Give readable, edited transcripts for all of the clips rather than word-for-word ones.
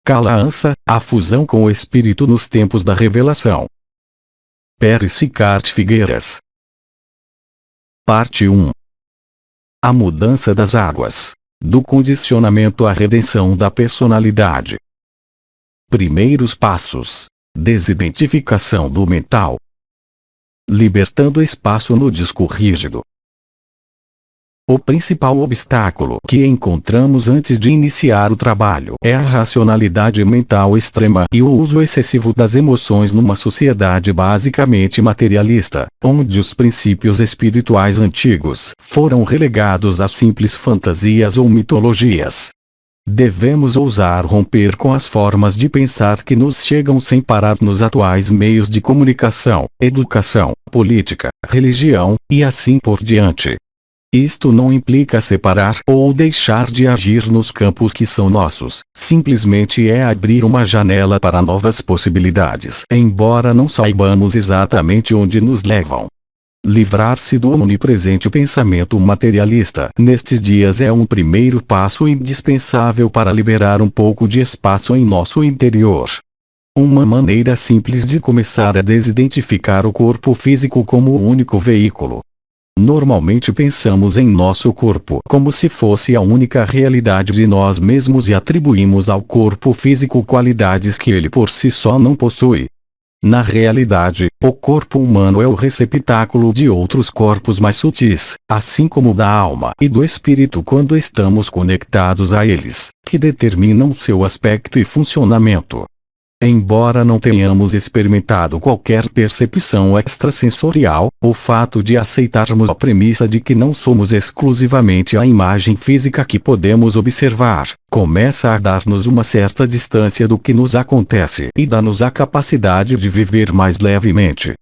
Calaança, a fusão com o Espírito nos tempos da revelação. Pérez Ricard Figueiras. Parte 1. A mudança das águas. Do condicionamento à redenção da personalidade. Primeiros passos. Desidentificação do mental. Libertando espaço no disco rígido. O principal obstáculo que encontramos antes de iniciar o trabalho é a racionalidade mental extrema e o uso excessivo das emoções numa sociedade basicamente materialista, onde os princípios espirituais antigos foram relegados a simples fantasias ou mitologias. Devemos ousar romper com as formas de pensar que nos chegam sem parar nos atuais meios de comunicação, educação, política, religião, e assim por diante. Isto não implica separar ou deixar de agir nos campos que são nossos, simplesmente é abrir uma janela para novas possibilidades, embora não saibamos exatamente onde nos levam. Livrar-se do onipresente pensamento materialista nestes dias é um primeiro passo indispensável para liberar um pouco de espaço em nosso interior. Uma maneira simples de começar é desidentificar o corpo físico como o único veículo. Normalmente pensamos em nosso corpo como se fosse a única realidade de nós mesmos e atribuímos ao corpo físico qualidades que ele por si só não possui. Na realidade, o corpo humano é o receptáculo de outros corpos mais sutis, assim como da alma e do espírito quando estamos conectados a eles, que determinam seu aspecto e funcionamento. Embora não tenhamos experimentado qualquer percepção extrasensorial, o fato de aceitarmos a premissa de que não somos exclusivamente a imagem física que podemos observar, começa a dar-nos uma certa distância do que nos acontece e dá-nos a capacidade de viver mais levemente.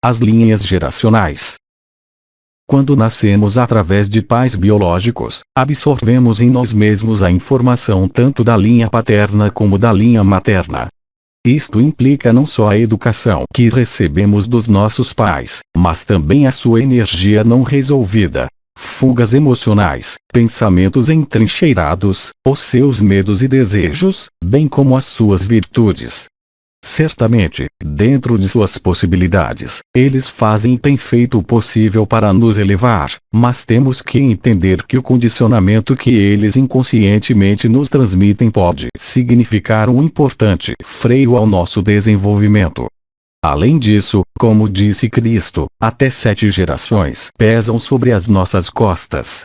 As linhas geracionais. Quando nascemos através de pais biológicos, absorvemos em nós mesmos a informação tanto da linha paterna como da linha materna. Isto implica não só a educação que recebemos dos nossos pais, mas também a sua energia não resolvida, fugas emocionais, pensamentos entrincheirados, os seus medos e desejos, bem como as suas virtudes. Certamente, dentro de suas possibilidades, eles fazem e têm feito o possível para nos elevar, mas temos que entender que o condicionamento que eles inconscientemente nos transmitem pode significar um importante freio ao nosso desenvolvimento. Além disso, como disse Cristo, até 7 gerações pesam sobre as nossas costas.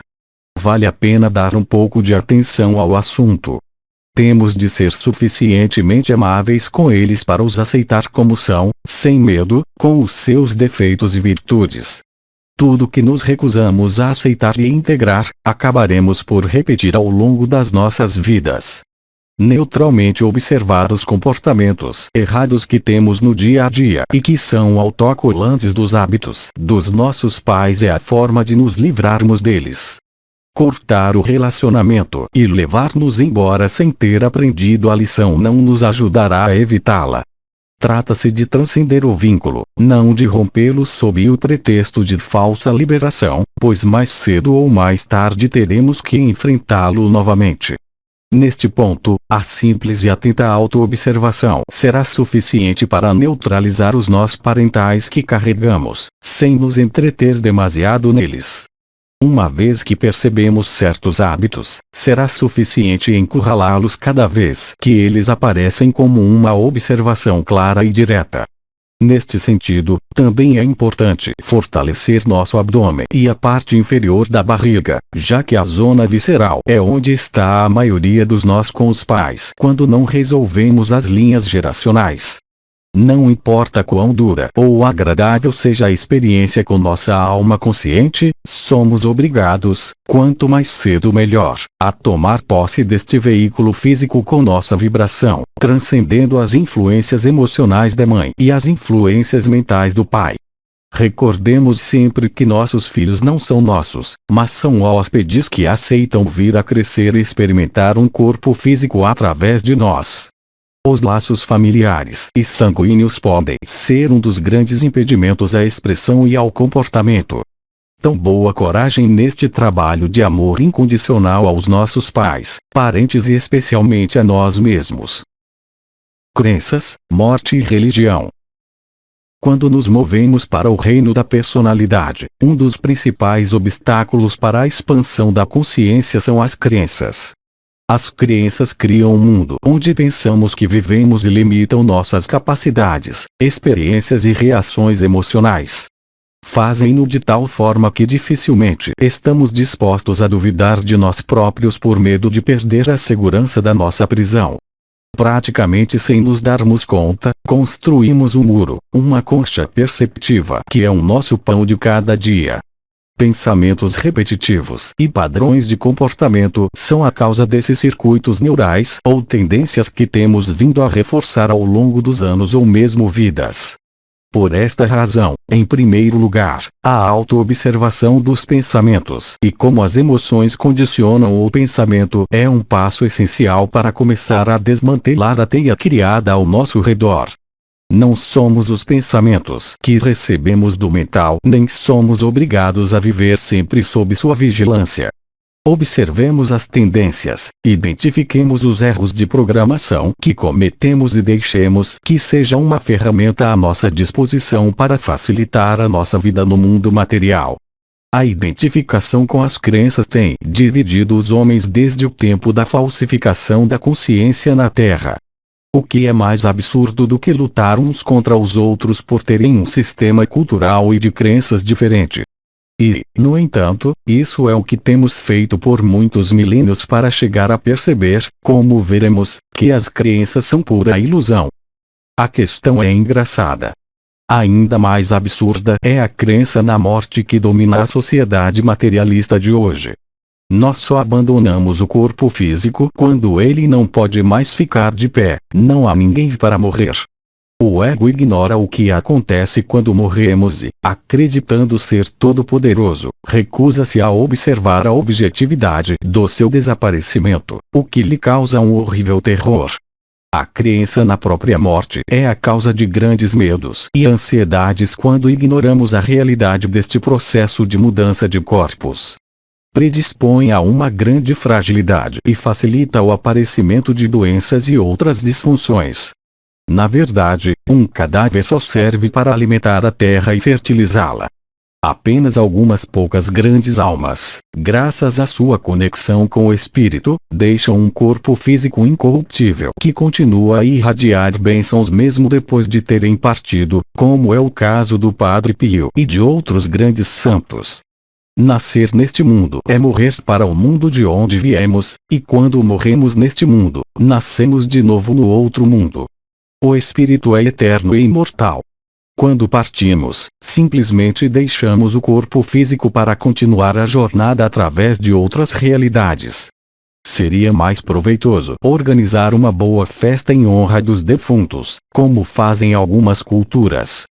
Vale a pena dar um pouco de atenção ao assunto. Temos de ser suficientemente amáveis com eles para os aceitar como são, sem medo, com os seus defeitos e virtudes. Tudo que nos recusamos a aceitar e integrar, acabaremos por repetir ao longo das nossas vidas. Neutralmente observar os comportamentos errados que temos no dia a dia e que são autocolantes dos hábitos dos nossos pais é a forma de nos livrarmos deles. Cortar o relacionamento e levar-nos embora sem ter aprendido a lição não nos ajudará a evitá-la. Trata-se de transcender o vínculo, não de rompê-lo sob o pretexto de falsa liberação, pois mais cedo ou mais tarde teremos que enfrentá-lo novamente. Neste ponto, a simples e atenta autoobservação será suficiente para neutralizar os nós parentais que carregamos, sem nos entreter demasiado neles. Uma vez que percebemos certos hábitos, será suficiente encurralá-los cada vez que eles aparecem como uma observação clara e direta. Neste sentido, também é importante fortalecer nosso abdômen e a parte inferior da barriga, já que a zona visceral é onde está a maioria dos nós com os pais quando não resolvemos as linhas geracionais. Não importa quão dura ou agradável seja a experiência com nossa alma consciente, somos obrigados, quanto mais cedo melhor, a tomar posse deste veículo físico com nossa vibração, transcendendo as influências emocionais da mãe e as influências mentais do pai. Recordemos sempre que nossos filhos não são nossos, mas são hóspedes que aceitam vir a crescer e experimentar um corpo físico através de nós. Os laços familiares e sanguíneos podem ser um dos grandes impedimentos à expressão e ao comportamento. Tão boa coragem neste trabalho de amor incondicional aos nossos pais, parentes e especialmente a nós mesmos. Crenças, morte e religião. Quando nos movemos para o reino da personalidade, um dos principais obstáculos para a expansão da consciência são as crenças. As crenças criam um mundo onde pensamos que vivemos e limitam nossas capacidades, experiências e reações emocionais. Fazem-no de tal forma que dificilmente estamos dispostos a duvidar de nós próprios por medo de perder a segurança da nossa prisão. Praticamente sem nos darmos conta, construímos um muro, uma concha perceptiva que é o nosso pão de cada dia. Pensamentos repetitivos e padrões de comportamento são a causa desses circuitos neurais ou tendências que temos vindo a reforçar ao longo dos anos ou mesmo vidas. Por esta razão, em primeiro lugar, a autoobservação dos pensamentos e como as emoções condicionam o pensamento é um passo essencial para começar a desmantelar a teia criada ao nosso redor. Não somos os pensamentos que recebemos do mental, nem somos obrigados a viver sempre sob sua vigilância. Observemos as tendências, identifiquemos os erros de programação que cometemos e deixemos que seja uma ferramenta à nossa disposição para facilitar a nossa vida no mundo material. A identificação com as crenças tem dividido os homens desde o tempo da falsificação da consciência na Terra. O que é mais absurdo do que lutar uns contra os outros por terem um sistema cultural e de crenças diferente? E, no entanto, isso é o que temos feito por muitos milênios para chegar a perceber, como veremos, que as crenças são pura ilusão. A questão é engraçada. Ainda mais absurda é a crença na morte que domina a sociedade materialista de hoje. Nós só abandonamos o corpo físico quando ele não pode mais ficar de pé, não há ninguém para morrer. O ego ignora o que acontece quando morremos e, acreditando ser todo-poderoso, recusa-se a observar a objetividade do seu desaparecimento, o que lhe causa um horrível terror. A crença na própria morte é a causa de grandes medos e ansiedades quando ignoramos a realidade deste processo de mudança de corpos. Predispõe a uma grande fragilidade e facilita o aparecimento de doenças e outras disfunções. Na verdade, um cadáver só serve para alimentar a terra e fertilizá-la. Apenas algumas poucas grandes almas, graças à sua conexão com o espírito, deixam um corpo físico incorruptível que continua a irradiar bênçãos mesmo depois de terem partido, como é o caso do Padre Pio e de outros grandes santos. Nascer neste mundo é morrer para o mundo de onde viemos, e quando morremos neste mundo, nascemos de novo no outro mundo. O espírito é eterno e imortal. Quando partimos, simplesmente deixamos o corpo físico para continuar a jornada através de outras realidades. Seria mais proveitoso organizar uma boa festa em honra dos defuntos, como fazem algumas culturas.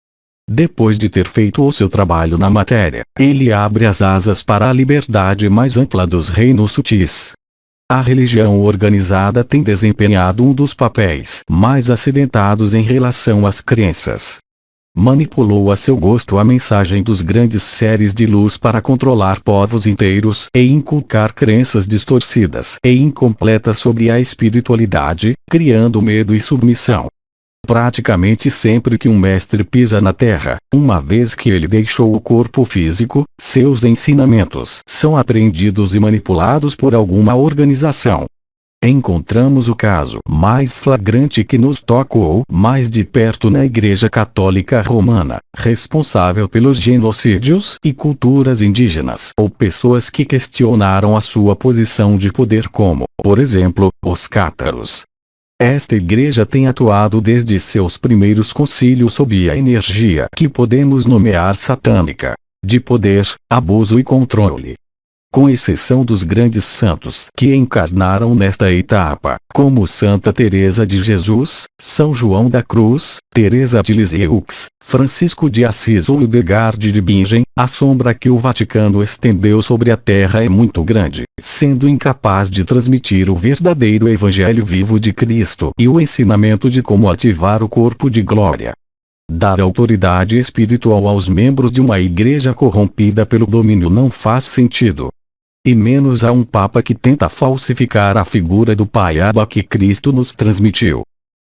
Depois de ter feito o seu trabalho na matéria, ele abre as asas para a liberdade mais ampla dos reinos sutis. A religião organizada tem desempenhado um dos papéis mais acidentados em relação às crenças. Manipulou a seu gosto a mensagem dos grandes seres de luz para controlar povos inteiros e inculcar crenças distorcidas e incompletas sobre a espiritualidade, criando medo e submissão. Praticamente sempre que um mestre pisa na Terra, uma vez que ele deixou o corpo físico, seus ensinamentos são apreendidos e manipulados por alguma organização. Encontramos o caso mais flagrante que nos tocou mais de perto na Igreja Católica Romana, responsável pelos genocídios e culturas indígenas ou pessoas que questionaram a sua posição de poder como, por exemplo, os cátaros. Esta igreja tem atuado desde seus primeiros concílios sob a energia que podemos nomear satânica, de poder, abuso e controle. Com exceção dos grandes santos que encarnaram nesta etapa, como Santa Teresa de Jesus, São João da Cruz, Teresa de Lisieux, Francisco de Assis ou Hildegard de Bingen, a sombra que o Vaticano estendeu sobre a Terra é muito grande, sendo incapaz de transmitir o verdadeiro Evangelho vivo de Cristo e o ensinamento de como ativar o corpo de glória. Dar autoridade espiritual aos membros de uma igreja corrompida pelo domínio não faz sentido. E menos a um Papa que tenta falsificar a figura do Paiaba que Cristo nos transmitiu.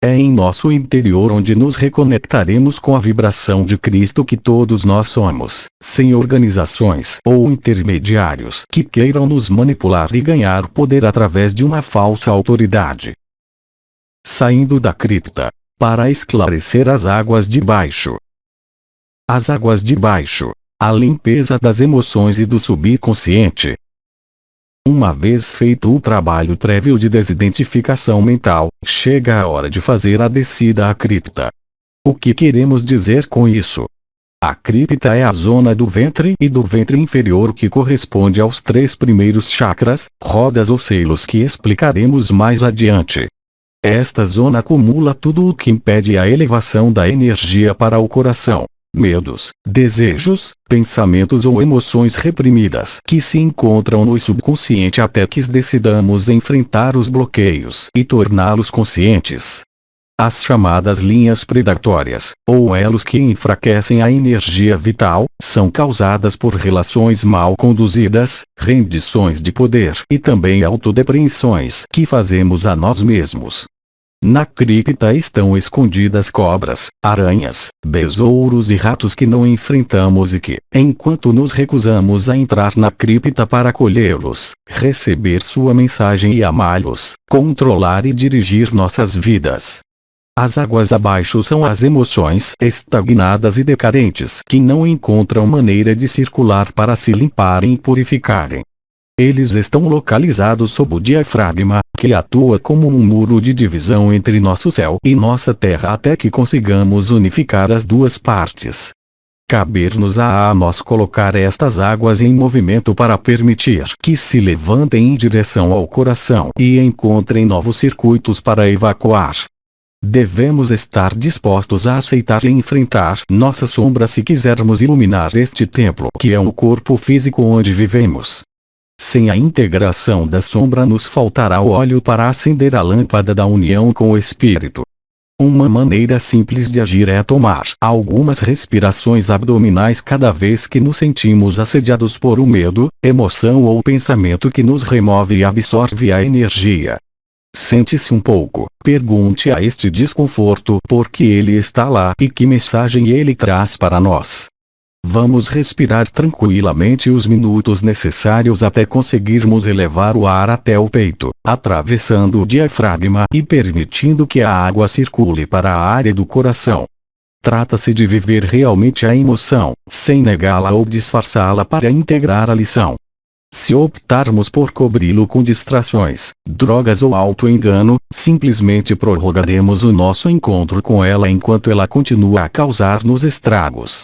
É em nosso interior onde nos reconectaremos com a vibração de Cristo que todos nós somos, sem organizações ou intermediários que queiram nos manipular e ganhar poder através de uma falsa autoridade. Saindo da cripta, para esclarecer as águas de baixo. As águas de baixo, a limpeza das emoções e do subconsciente. Uma vez feito o trabalho prévio de desidentificação mental, chega a hora de fazer a descida à cripta. O que queremos dizer com isso? A cripta é a zona do ventre e do ventre inferior que corresponde aos 3 primeiros chakras, rodas ou selos que explicaremos mais adiante. Esta zona acumula tudo o que impede a elevação da energia para o coração. Medos, desejos, pensamentos ou emoções reprimidas que se encontram no subconsciente até que decidamos enfrentar os bloqueios e torná-los conscientes. As chamadas linhas predatórias, ou elos que enfraquecem a energia vital, são causadas por relações mal conduzidas, rendições de poder e também autodepreensões que fazemos a nós mesmos. Na cripta estão escondidas cobras, aranhas, besouros e ratos que não enfrentamos e que, enquanto nos recusamos a entrar na cripta para acolhê-los, receber sua mensagem e amá-los, controlar e dirigir nossas vidas. As águas abaixo são as emoções estagnadas e decadentes que não encontram maneira de circular para se limparem e purificarem. Eles estão localizados sob o diafragma, que atua como um muro de divisão entre nosso céu e nossa terra até que consigamos unificar as duas partes. Caber-nos a nós colocar estas águas em movimento para permitir que se levantem em direção ao coração e encontrem novos circuitos para evacuar. Devemos estar dispostos a aceitar e enfrentar nossa sombra se quisermos iluminar este templo que é o corpo físico onde vivemos. Sem a integração da sombra nos faltará o óleo para acender a lâmpada da união com o Espírito. Uma maneira simples de agir é tomar algumas respirações abdominais cada vez que nos sentimos assediados por um medo, emoção ou pensamento que nos remove e absorve a energia. Sente-se um pouco, pergunte a este desconforto por que ele está lá e que mensagem ele traz para nós. Vamos respirar tranquilamente os minutos necessários até conseguirmos elevar o ar até o peito, atravessando o diafragma e permitindo que a água circule para a área do coração. Trata-se de viver realmente a emoção, sem negá-la ou disfarçá-la para integrar a lição. Se optarmos por cobri-lo com distrações, drogas ou auto-engano, simplesmente prorrogaremos o nosso encontro com ela enquanto ela continua a causar-nos estragos.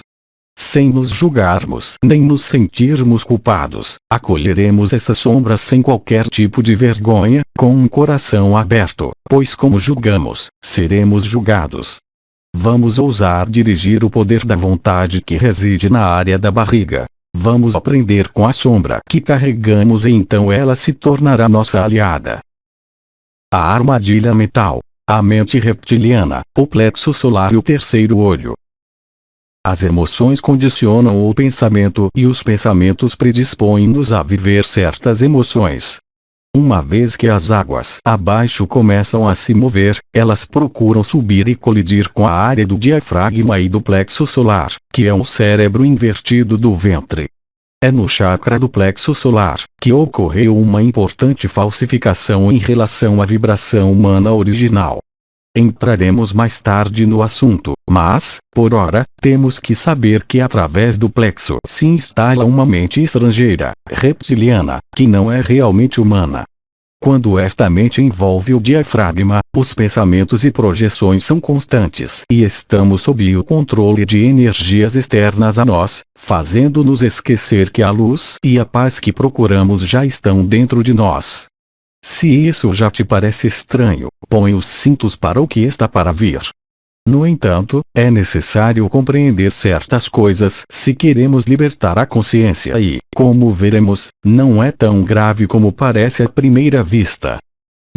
Sem nos julgarmos nem nos sentirmos culpados, acolheremos essa sombra sem qualquer tipo de vergonha, com um coração aberto, pois como julgamos, seremos julgados. Vamos ousar dirigir o poder da vontade que reside na área da barriga. Vamos aprender com a sombra que carregamos e então ela se tornará nossa aliada. A armadilha mental, a mente reptiliana, o plexo solar e o terceiro olho. As emoções condicionam o pensamento e os pensamentos predispõem-nos a viver certas emoções. Uma vez que as águas abaixo começam a se mover, elas procuram subir e colidir com a área do diafragma e do plexo solar, que é o cérebro invertido do ventre. É no chakra do plexo solar que ocorreu uma importante falsificação em relação à vibração humana original. Entraremos mais tarde no assunto, mas, por ora, temos que saber que através do plexo se instala uma mente estrangeira, reptiliana, que não é realmente humana. Quando esta mente envolve o diafragma, os pensamentos e projeções são constantes e estamos sob o controle de energias externas a nós, fazendo-nos esquecer que a luz e a paz que procuramos já estão dentro de nós. Se isso já te parece estranho, põe os cintos para o que está para vir. No entanto, é necessário compreender certas coisas se queremos libertar a consciência e, como veremos, não é tão grave como parece à primeira vista.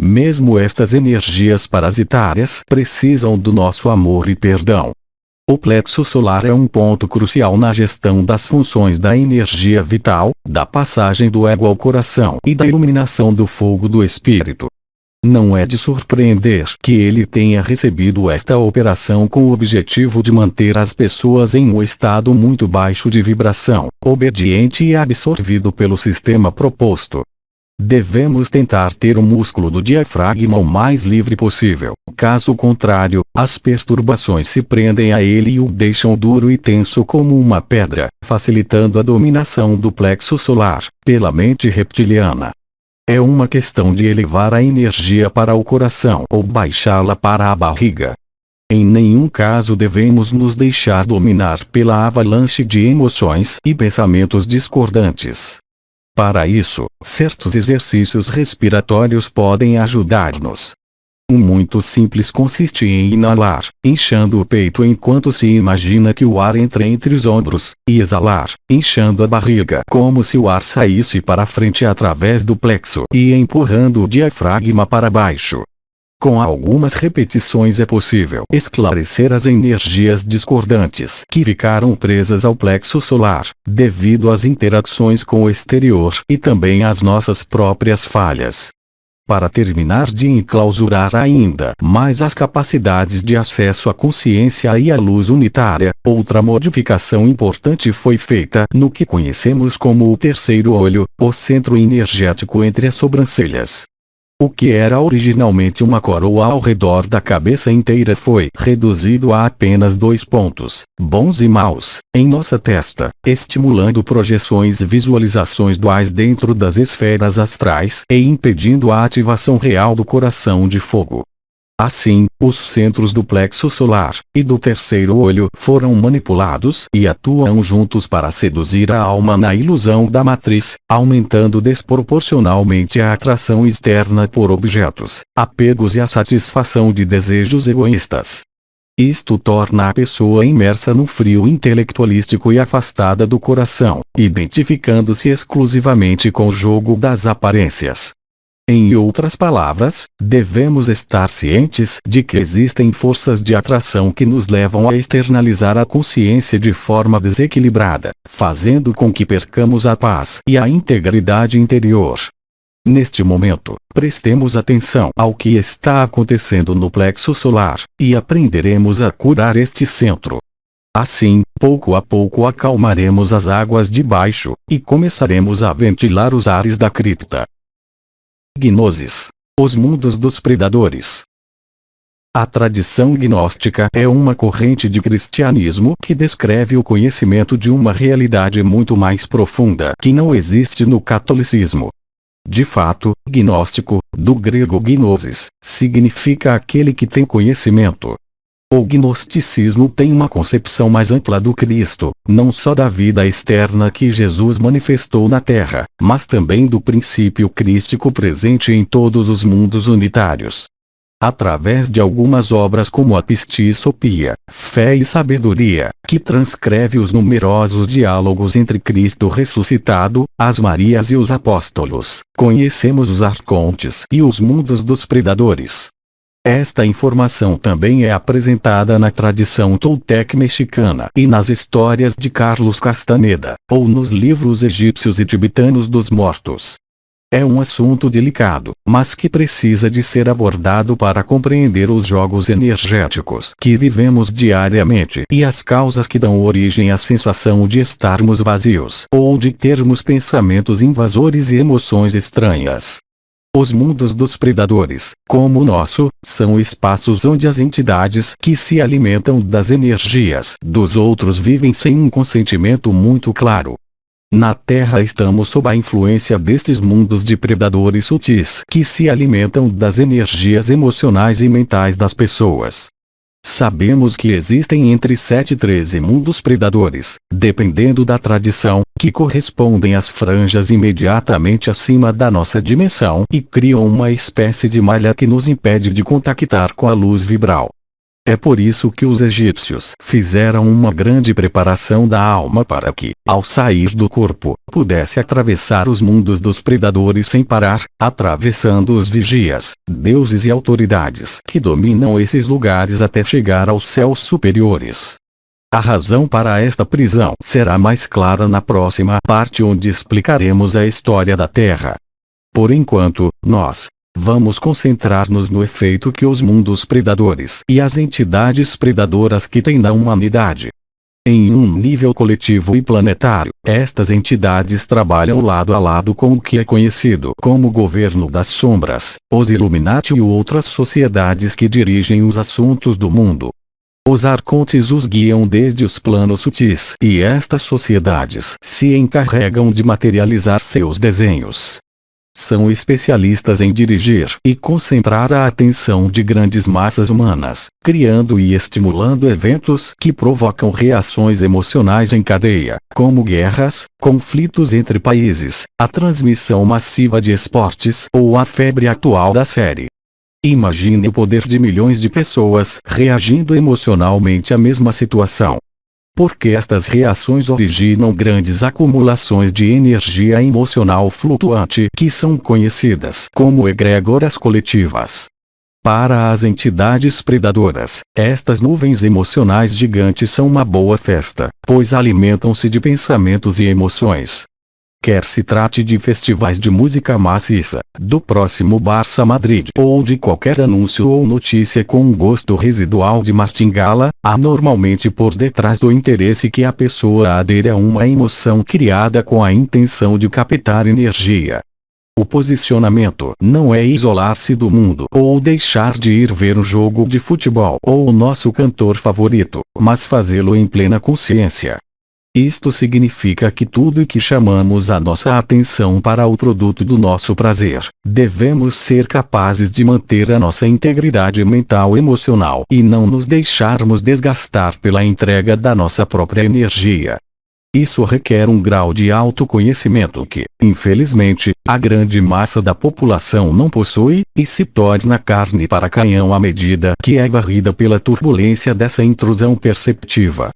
Mesmo estas energias parasitárias precisam do nosso amor e perdão. O plexo solar é um ponto crucial na gestão das funções da energia vital, da passagem do ego ao coração e da iluminação do fogo do espírito. Não é de surpreender que ele tenha recebido esta operação com o objetivo de manter as pessoas em um estado muito baixo de vibração, obediente e absorvido pelo sistema proposto. Devemos tentar ter o músculo do diafragma o mais livre possível, caso contrário, as perturbações se prendem a ele e o deixam duro e tenso como uma pedra, facilitando a dominação do plexo solar, pela mente reptiliana. É uma questão de elevar a energia para o coração ou baixá-la para a barriga. Em nenhum caso devemos nos deixar dominar pela avalanche de emoções e pensamentos discordantes. Para isso, certos exercícios respiratórios podem ajudar-nos. Um muito simples consiste em inalar, inchando o peito enquanto se imagina que o ar entra entre os ombros, e exalar, inchando a barriga como se o ar saísse para frente através do plexo e empurrando o diafragma para baixo. Com algumas repetições é possível esclarecer as energias discordantes que ficaram presas ao plexo solar, devido às interações com o exterior e também às nossas próprias falhas. Para terminar de enclausurar ainda mais as capacidades de acesso à consciência e à luz unitária, outra modificação importante foi feita no que conhecemos como o terceiro olho, o centro energético entre as sobrancelhas. O que era originalmente uma coroa ao redor da cabeça inteira foi reduzido a apenas 2 pontos, bons e maus, em nossa testa, estimulando projeções e visualizações duais dentro das esferas astrais e impedindo a ativação real do coração de fogo. Assim, os centros do plexo solar e do terceiro olho foram manipulados e atuam juntos para seduzir a alma na ilusão da matriz, aumentando desproporcionalmente a atração externa por objetos, apegos e a satisfação de desejos egoístas. Isto torna a pessoa imersa num frio intelectualístico e afastada do coração, identificando-se exclusivamente com o jogo das aparências. Em outras palavras, devemos estar cientes de que existem forças de atração que nos levam a externalizar a consciência de forma desequilibrada, fazendo com que percamos a paz e a integridade interior. Neste momento, prestemos atenção ao que está acontecendo no plexo solar, e aprenderemos a curar este centro. Assim, pouco a pouco acalmaremos as águas de baixo, e começaremos a ventilar os ares da cripta. Gnosis. Os mundos dos predadores. A tradição gnóstica é uma corrente de cristianismo que descreve o conhecimento de uma realidade muito mais profunda que não existe no catolicismo. De fato, gnóstico, do grego gnosis, significa aquele que tem conhecimento. O gnosticismo tem uma concepção mais ampla do Cristo, não só da vida externa que Jesus manifestou na Terra, mas também do princípio crístico presente em todos os mundos unitários. Através de algumas obras como a Pistisopia, Fé e Sabedoria, que transcreve os numerosos diálogos entre Cristo ressuscitado, as Marias e os Apóstolos, conhecemos os arcontes e os mundos dos predadores. Esta informação também é apresentada na tradição tolteca mexicana e nas histórias de Carlos Castaneda, ou nos livros egípcios e tibetanos dos mortos. É um assunto delicado, mas que precisa de ser abordado para compreender os jogos energéticos que vivemos diariamente e as causas que dão origem à sensação de estarmos vazios ou de termos pensamentos invasores e emoções estranhas. Os mundos dos predadores, como o nosso, são espaços onde as entidades que se alimentam das energias dos outros vivem sem um consentimento muito claro. Na Terra estamos sob a influência destes mundos de predadores sutis que se alimentam das energias emocionais e mentais das pessoas. Sabemos que existem entre 7 e 13 mundos predadores, dependendo da tradição, que correspondem às franjas imediatamente acima da nossa dimensão e criam uma espécie de malha que nos impede de contactar com a luz vibral. É por isso que os egípcios fizeram uma grande preparação da alma para que, ao sair do corpo, pudesse atravessar os mundos dos predadores sem parar, atravessando os vigias, deuses e autoridades que dominam esses lugares até chegar aos céus superiores. A razão para esta prisão será mais clara na próxima parte, onde explicaremos a história da Terra. Por enquanto, nós vamos concentrar-nos no efeito que os mundos predadores e as entidades predadoras que têm na humanidade. Em um nível coletivo e planetário, estas entidades trabalham lado a lado com o que é conhecido como Governo das Sombras, os Illuminati e outras sociedades que dirigem os assuntos do mundo. Os arcontes os guiam desde os planos sutis, e estas sociedades se encarregam de materializar seus desenhos. São especialistas em dirigir e concentrar a atenção de grandes massas humanas, criando e estimulando eventos que provocam reações emocionais em cadeia, como guerras, conflitos entre países, a transmissão massiva de esportes ou a febre atual da série. Imagine o poder de milhões de pessoas reagindo emocionalmente à mesma situação. Porque estas reações originam grandes acumulações de energia emocional flutuante que são conhecidas como egrégoras coletivas. Para as entidades predadoras, estas nuvens emocionais gigantes são uma boa festa, pois alimentam-se de pensamentos e emoções. Quer se trate de festivais de música maciça, do próximo Barça Madrid ou de qualquer anúncio ou notícia com um gosto residual de martingala, há normalmente por detrás do interesse que a pessoa adere a uma emoção criada com a intenção de captar energia. O posicionamento não é isolar-se do mundo ou deixar de ir ver um jogo de futebol ou o nosso cantor favorito, mas fazê-lo em plena consciência. Isto significa que tudo que chamamos a nossa atenção para o produto do nosso prazer, devemos ser capazes de manter a nossa integridade mental e emocional e não nos deixarmos desgastar pela entrega da nossa própria energia. Isso requer um grau de autoconhecimento que, infelizmente, a grande massa da população não possui, e se torna carne para canhão à medida que é varrida pela turbulência dessa intrusão perceptiva.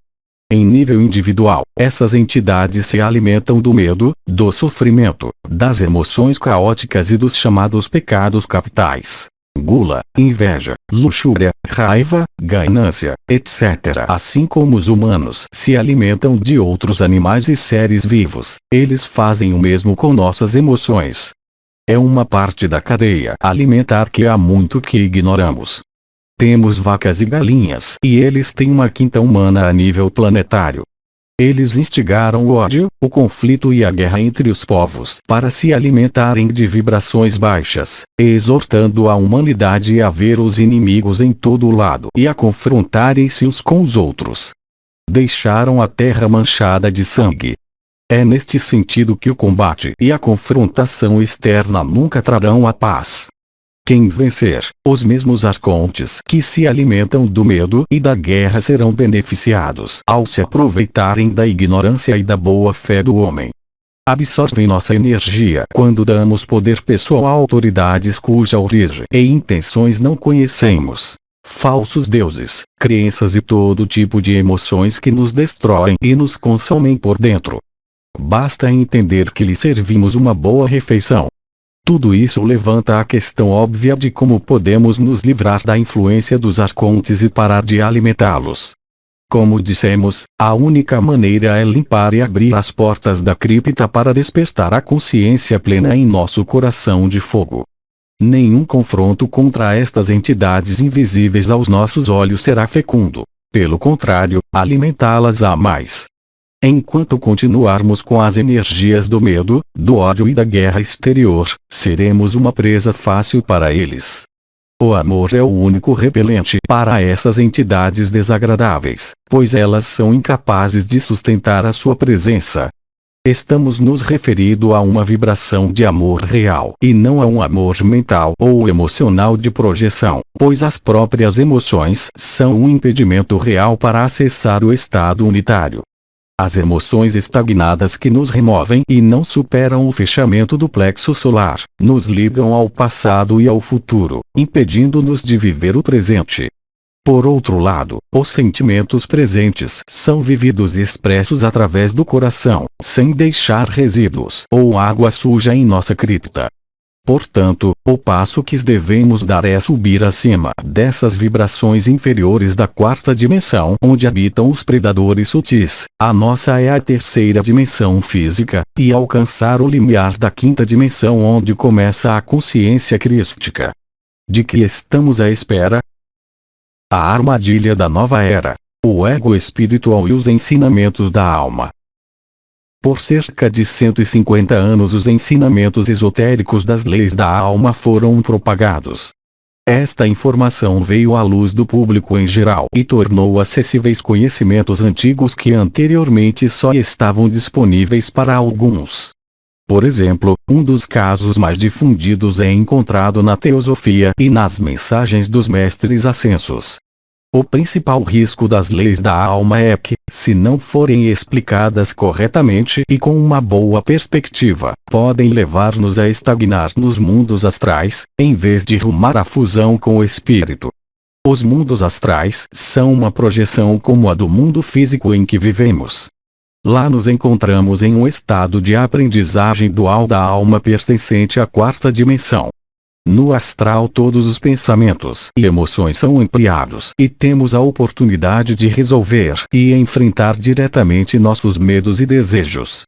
Em nível individual, essas entidades se alimentam do medo, do sofrimento, das emoções caóticas e dos chamados pecados capitais. Gula, inveja, luxúria, raiva, ganância, etc. Assim como os humanos se alimentam de outros animais e seres vivos, eles fazem o mesmo com nossas emoções. É uma parte da cadeia alimentar que há muito que ignoramos. Temos vacas e galinhas, e eles têm uma quinta humana a nível planetário. Eles instigaram o ódio, o conflito e a guerra entre os povos para se alimentarem de vibrações baixas, exortando a humanidade a ver os inimigos em todo lado e a confrontarem-se uns com os outros. Deixaram a terra manchada de sangue. É neste sentido que o combate e a confrontação externa nunca trarão a paz. Quem vencer, os mesmos arcontes que se alimentam do medo e da guerra serão beneficiados ao se aproveitarem da ignorância e da boa fé do homem. Absorvem nossa energia quando damos poder pessoal a autoridades cuja origem e intenções não conhecemos. Falsos deuses, crenças e todo tipo de emoções que nos destroem e nos consomem por dentro. Basta entender que lhe servimos uma boa refeição. Tudo isso levanta a questão óbvia de como podemos nos livrar da influência dos arcontes e parar de alimentá-los. Como dissemos, a única maneira é limpar e abrir as portas da cripta para despertar a consciência plena em nosso coração de fogo. Nenhum confronto contra estas entidades invisíveis aos nossos olhos será fecundo. Pelo contrário, alimentá-las a mais. Enquanto continuarmos com as energias do medo, do ódio e da guerra exterior, seremos uma presa fácil para eles. O amor é o único repelente para essas entidades desagradáveis, pois elas são incapazes de sustentar a sua presença. Estamos nos referindo a uma vibração de amor real e não a um amor mental ou emocional de projeção, pois as próprias emoções são um impedimento real para acessar o estado unitário. As emoções estagnadas que nos removem e não superam o fechamento do plexo solar, nos ligam ao passado e ao futuro, impedindo-nos de viver o presente. Por outro lado, os sentimentos presentes são vividos e expressos através do coração, sem deixar resíduos ou água suja em nossa cripta. Portanto, o passo que devemos dar é subir acima dessas vibrações inferiores da quarta dimensão onde habitam os predadores sutis. A nossa é a terceira dimensão física, e alcançar o limiar da quinta dimensão onde começa a consciência crística. De que estamos à espera? A armadilha da nova era. O ego espiritual e os ensinamentos da alma. Por cerca de 150 anos os ensinamentos esotéricos das leis da alma foram propagados. Esta informação veio à luz do público em geral e tornou acessíveis conhecimentos antigos que anteriormente só estavam disponíveis para alguns. Por exemplo, um dos casos mais difundidos é encontrado na teosofia e nas mensagens dos mestres ascensos. O principal risco das leis da alma é que, se não forem explicadas corretamente e com uma boa perspectiva, podem levar-nos a estagnar nos mundos astrais, em vez de rumar à fusão com o espírito. Os mundos astrais são uma projeção como a do mundo físico em que vivemos. Lá nos encontramos em um estado de aprendizagem dual da alma pertencente à quarta dimensão. No astral todos os pensamentos e emoções são ampliados e temos a oportunidade de resolver e enfrentar diretamente nossos medos e desejos.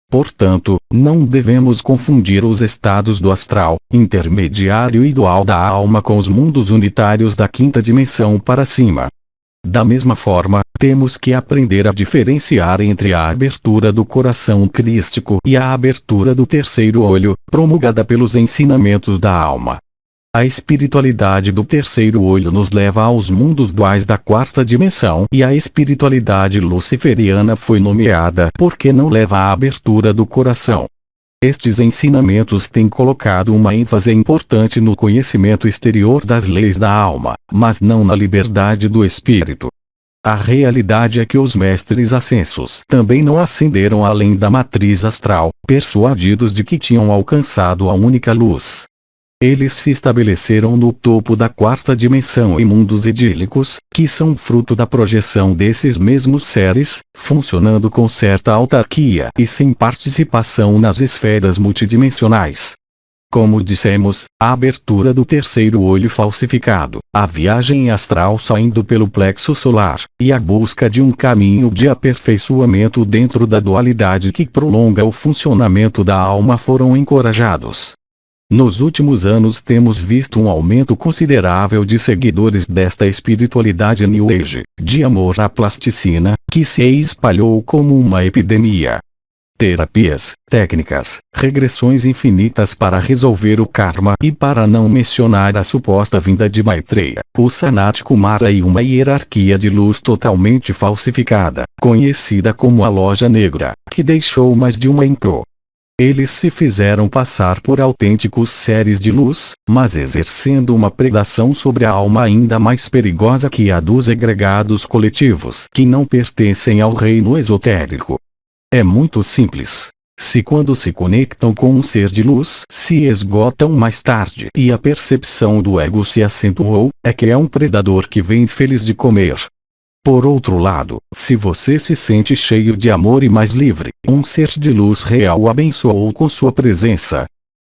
Portanto, não devemos confundir os estados do astral, intermediário e dual da alma com os mundos unitários da quinta dimensão para cima. Da mesma forma, temos que aprender a diferenciar entre a abertura do coração crístico e a abertura do terceiro olho, promulgada pelos ensinamentos da alma. A espiritualidade do terceiro olho nos leva aos mundos duais da quarta dimensão e a espiritualidade luciferiana foi nomeada porque não leva à abertura do coração. Estes ensinamentos têm colocado uma ênfase importante no conhecimento exterior das leis da alma, mas não na liberdade do espírito. A realidade é que os mestres ascensos também não ascenderam além da matriz astral, persuadidos de que tinham alcançado a única luz. Eles se estabeleceram no topo da quarta dimensão em mundos idílicos, que são fruto da projeção desses mesmos seres, funcionando com certa autarquia e sem participação nas esferas multidimensionais. Como dissemos, a abertura do terceiro olho falsificado, a viagem astral saindo pelo plexo solar, e a busca de um caminho de aperfeiçoamento dentro da dualidade que prolonga o funcionamento da alma foram encorajados. Nos últimos anos temos visto um aumento considerável de seguidores desta espiritualidade New Age, de amor à plasticina, que se espalhou como uma epidemia. Terapias, técnicas, regressões infinitas para resolver o karma e para não mencionar a suposta vinda de Maitreya, o Sanat Kumara e uma hierarquia de luz totalmente falsificada, conhecida como a Loja Negra, que deixou mais de uma impro. Eles se fizeram passar por autênticos seres de luz, mas exercendo uma predação sobre a alma ainda mais perigosa que a dos egregados coletivos que não pertencem ao reino esotérico. É muito simples. Se quando se conectam com um ser de luz se esgotam mais tarde e a percepção do ego se acentuou, é que é um predador que vem feliz de comer. Por outro lado, se você se sente cheio de amor e mais livre, um ser de luz real o abençoou com sua presença.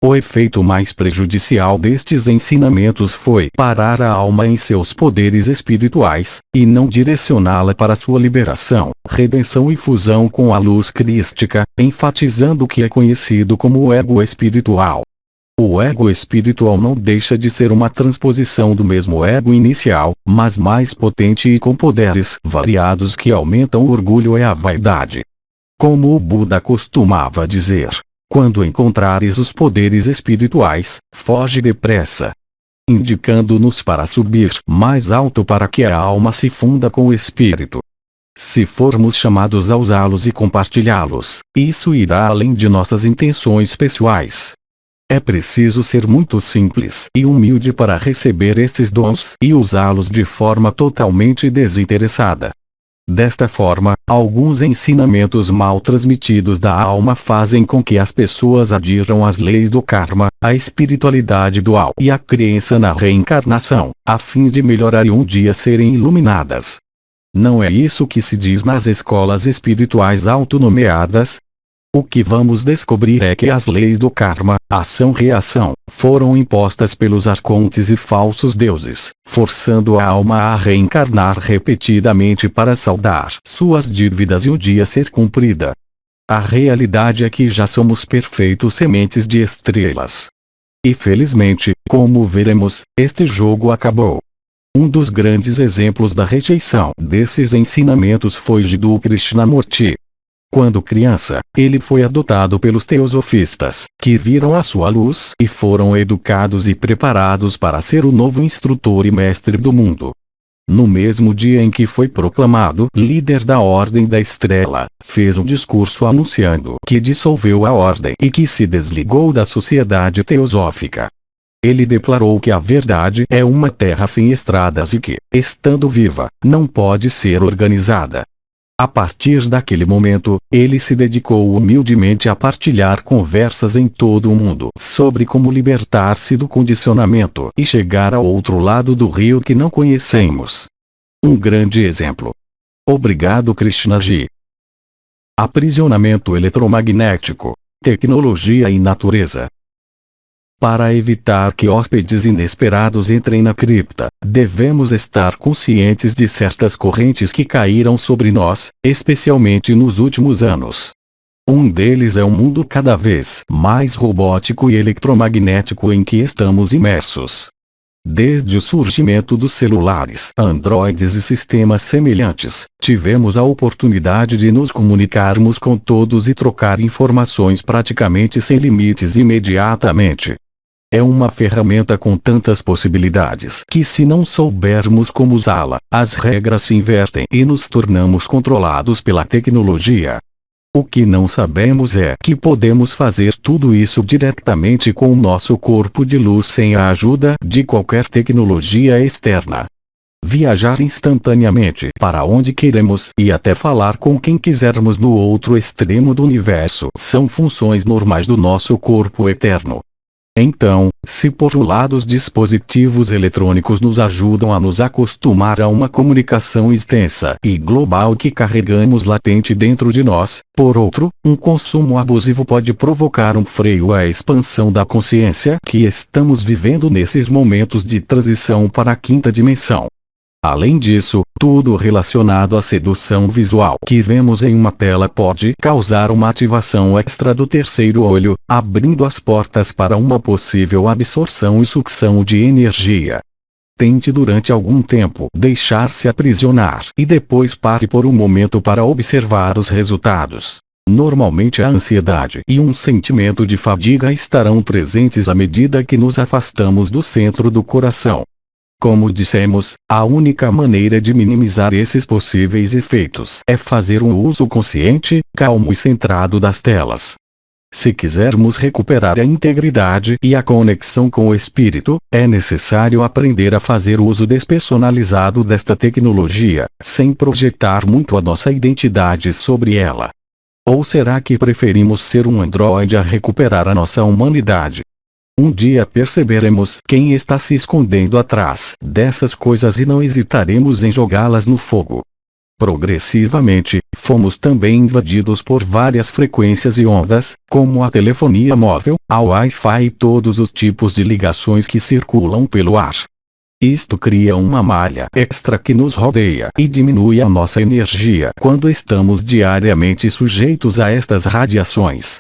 O efeito mais prejudicial destes ensinamentos foi parar a alma em seus poderes espirituais, e não direcioná-la para sua liberação, redenção e fusão com a luz crística, enfatizando o que é conhecido como o ego espiritual. O ego espiritual não deixa de ser uma transposição do mesmo ego inicial, mas mais potente e com poderes variados que aumentam o orgulho e a vaidade. Como o Buda costumava dizer, quando encontrares os poderes espirituais, foge depressa. Indicando-nos para subir mais alto para que a alma se funda com o espírito. Se formos chamados a usá-los e compartilhá-los, isso irá além de nossas intenções pessoais. É preciso ser muito simples e humilde para receber esses dons e usá-los de forma totalmente desinteressada. Desta forma, alguns ensinamentos mal transmitidos da alma fazem com que as pessoas adiram às leis do karma, à espiritualidade dual e à crença na reencarnação, a fim de melhorar e um dia serem iluminadas. Não é isso que se diz nas escolas espirituais autonomeadas? O que vamos descobrir é que as leis do karma, ação-reação, foram impostas pelos arcontes e falsos deuses, forçando a alma a reencarnar repetidamente para saldar suas dívidas e o dia ser cumprida. A realidade é que já somos perfeitos sementes de estrelas. E felizmente, como veremos, este jogo acabou. Um dos grandes exemplos da rejeição desses ensinamentos foi Jiddu Krishnamurti. Quando criança, ele foi adotado pelos teosofistas, que viram a sua luz e foram educados e preparados para ser o novo instrutor e mestre do mundo. No mesmo dia em que foi proclamado líder da Ordem da Estrela, fez um discurso anunciando que dissolveu a ordem e que se desligou da sociedade teosófica. Ele declarou que a verdade é uma terra sem estradas e que, estando viva, não pode ser organizada. A partir daquele momento, ele se dedicou humildemente a partilhar conversas em todo o mundo sobre como libertar-se do condicionamento e chegar ao outro lado do rio que não conhecemos. Um grande exemplo. Obrigado, Krishnaji. Aprisionamento eletromagnético, tecnologia e natureza. Para evitar que hóspedes inesperados entrem na cripta, devemos estar conscientes de certas correntes que caíram sobre nós, especialmente nos últimos anos. Um deles é um mundo cada vez mais robótico e eletromagnético em que estamos imersos. Desde o surgimento dos celulares, androides e sistemas semelhantes, tivemos a oportunidade de nos comunicarmos com todos e trocar informações praticamente sem limites imediatamente. É uma ferramenta com tantas possibilidades que, se não soubermos como usá-la, as regras se invertem e nos tornamos controlados pela tecnologia. O que não sabemos é que podemos fazer tudo isso diretamente com o nosso corpo de luz sem a ajuda de qualquer tecnologia externa. Viajar instantaneamente para onde queremos e até falar com quem quisermos no outro extremo do universo são funções normais do nosso corpo eterno. Então, se por um lado os dispositivos eletrônicos nos ajudam a nos acostumar a uma comunicação extensa e global que carregamos latente dentro de nós, por outro, um consumo abusivo pode provocar um freio à expansão da consciência que estamos vivendo nesses momentos de transição para a quinta dimensão. Além disso, tudo relacionado à sedução visual que vemos em uma tela pode causar uma ativação extra do terceiro olho, abrindo as portas para uma possível absorção e sucção de energia. Tente durante algum tempo deixar-se aprisionar e depois pare por um momento para observar os resultados. Normalmente a ansiedade e um sentimento de fadiga estarão presentes à medida que nos afastamos do centro do coração. Como dissemos, a única maneira de minimizar esses possíveis efeitos é fazer um uso consciente, calmo e centrado das telas. Se quisermos recuperar a integridade e a conexão com o espírito, é necessário aprender a fazer uso despersonalizado desta tecnologia, sem projetar muito a nossa identidade sobre ela. Ou será que preferimos ser um androide a recuperar a nossa humanidade? Um dia perceberemos quem está se escondendo atrás dessas coisas e não hesitaremos em jogá-las no fogo. Progressivamente, fomos também invadidos por várias frequências e ondas, como a telefonia móvel, a Wi-Fi e todos os tipos de ligações que circulam pelo ar. Isto cria uma malha extra que nos rodeia e diminui a nossa energia quando estamos diariamente sujeitos a estas radiações.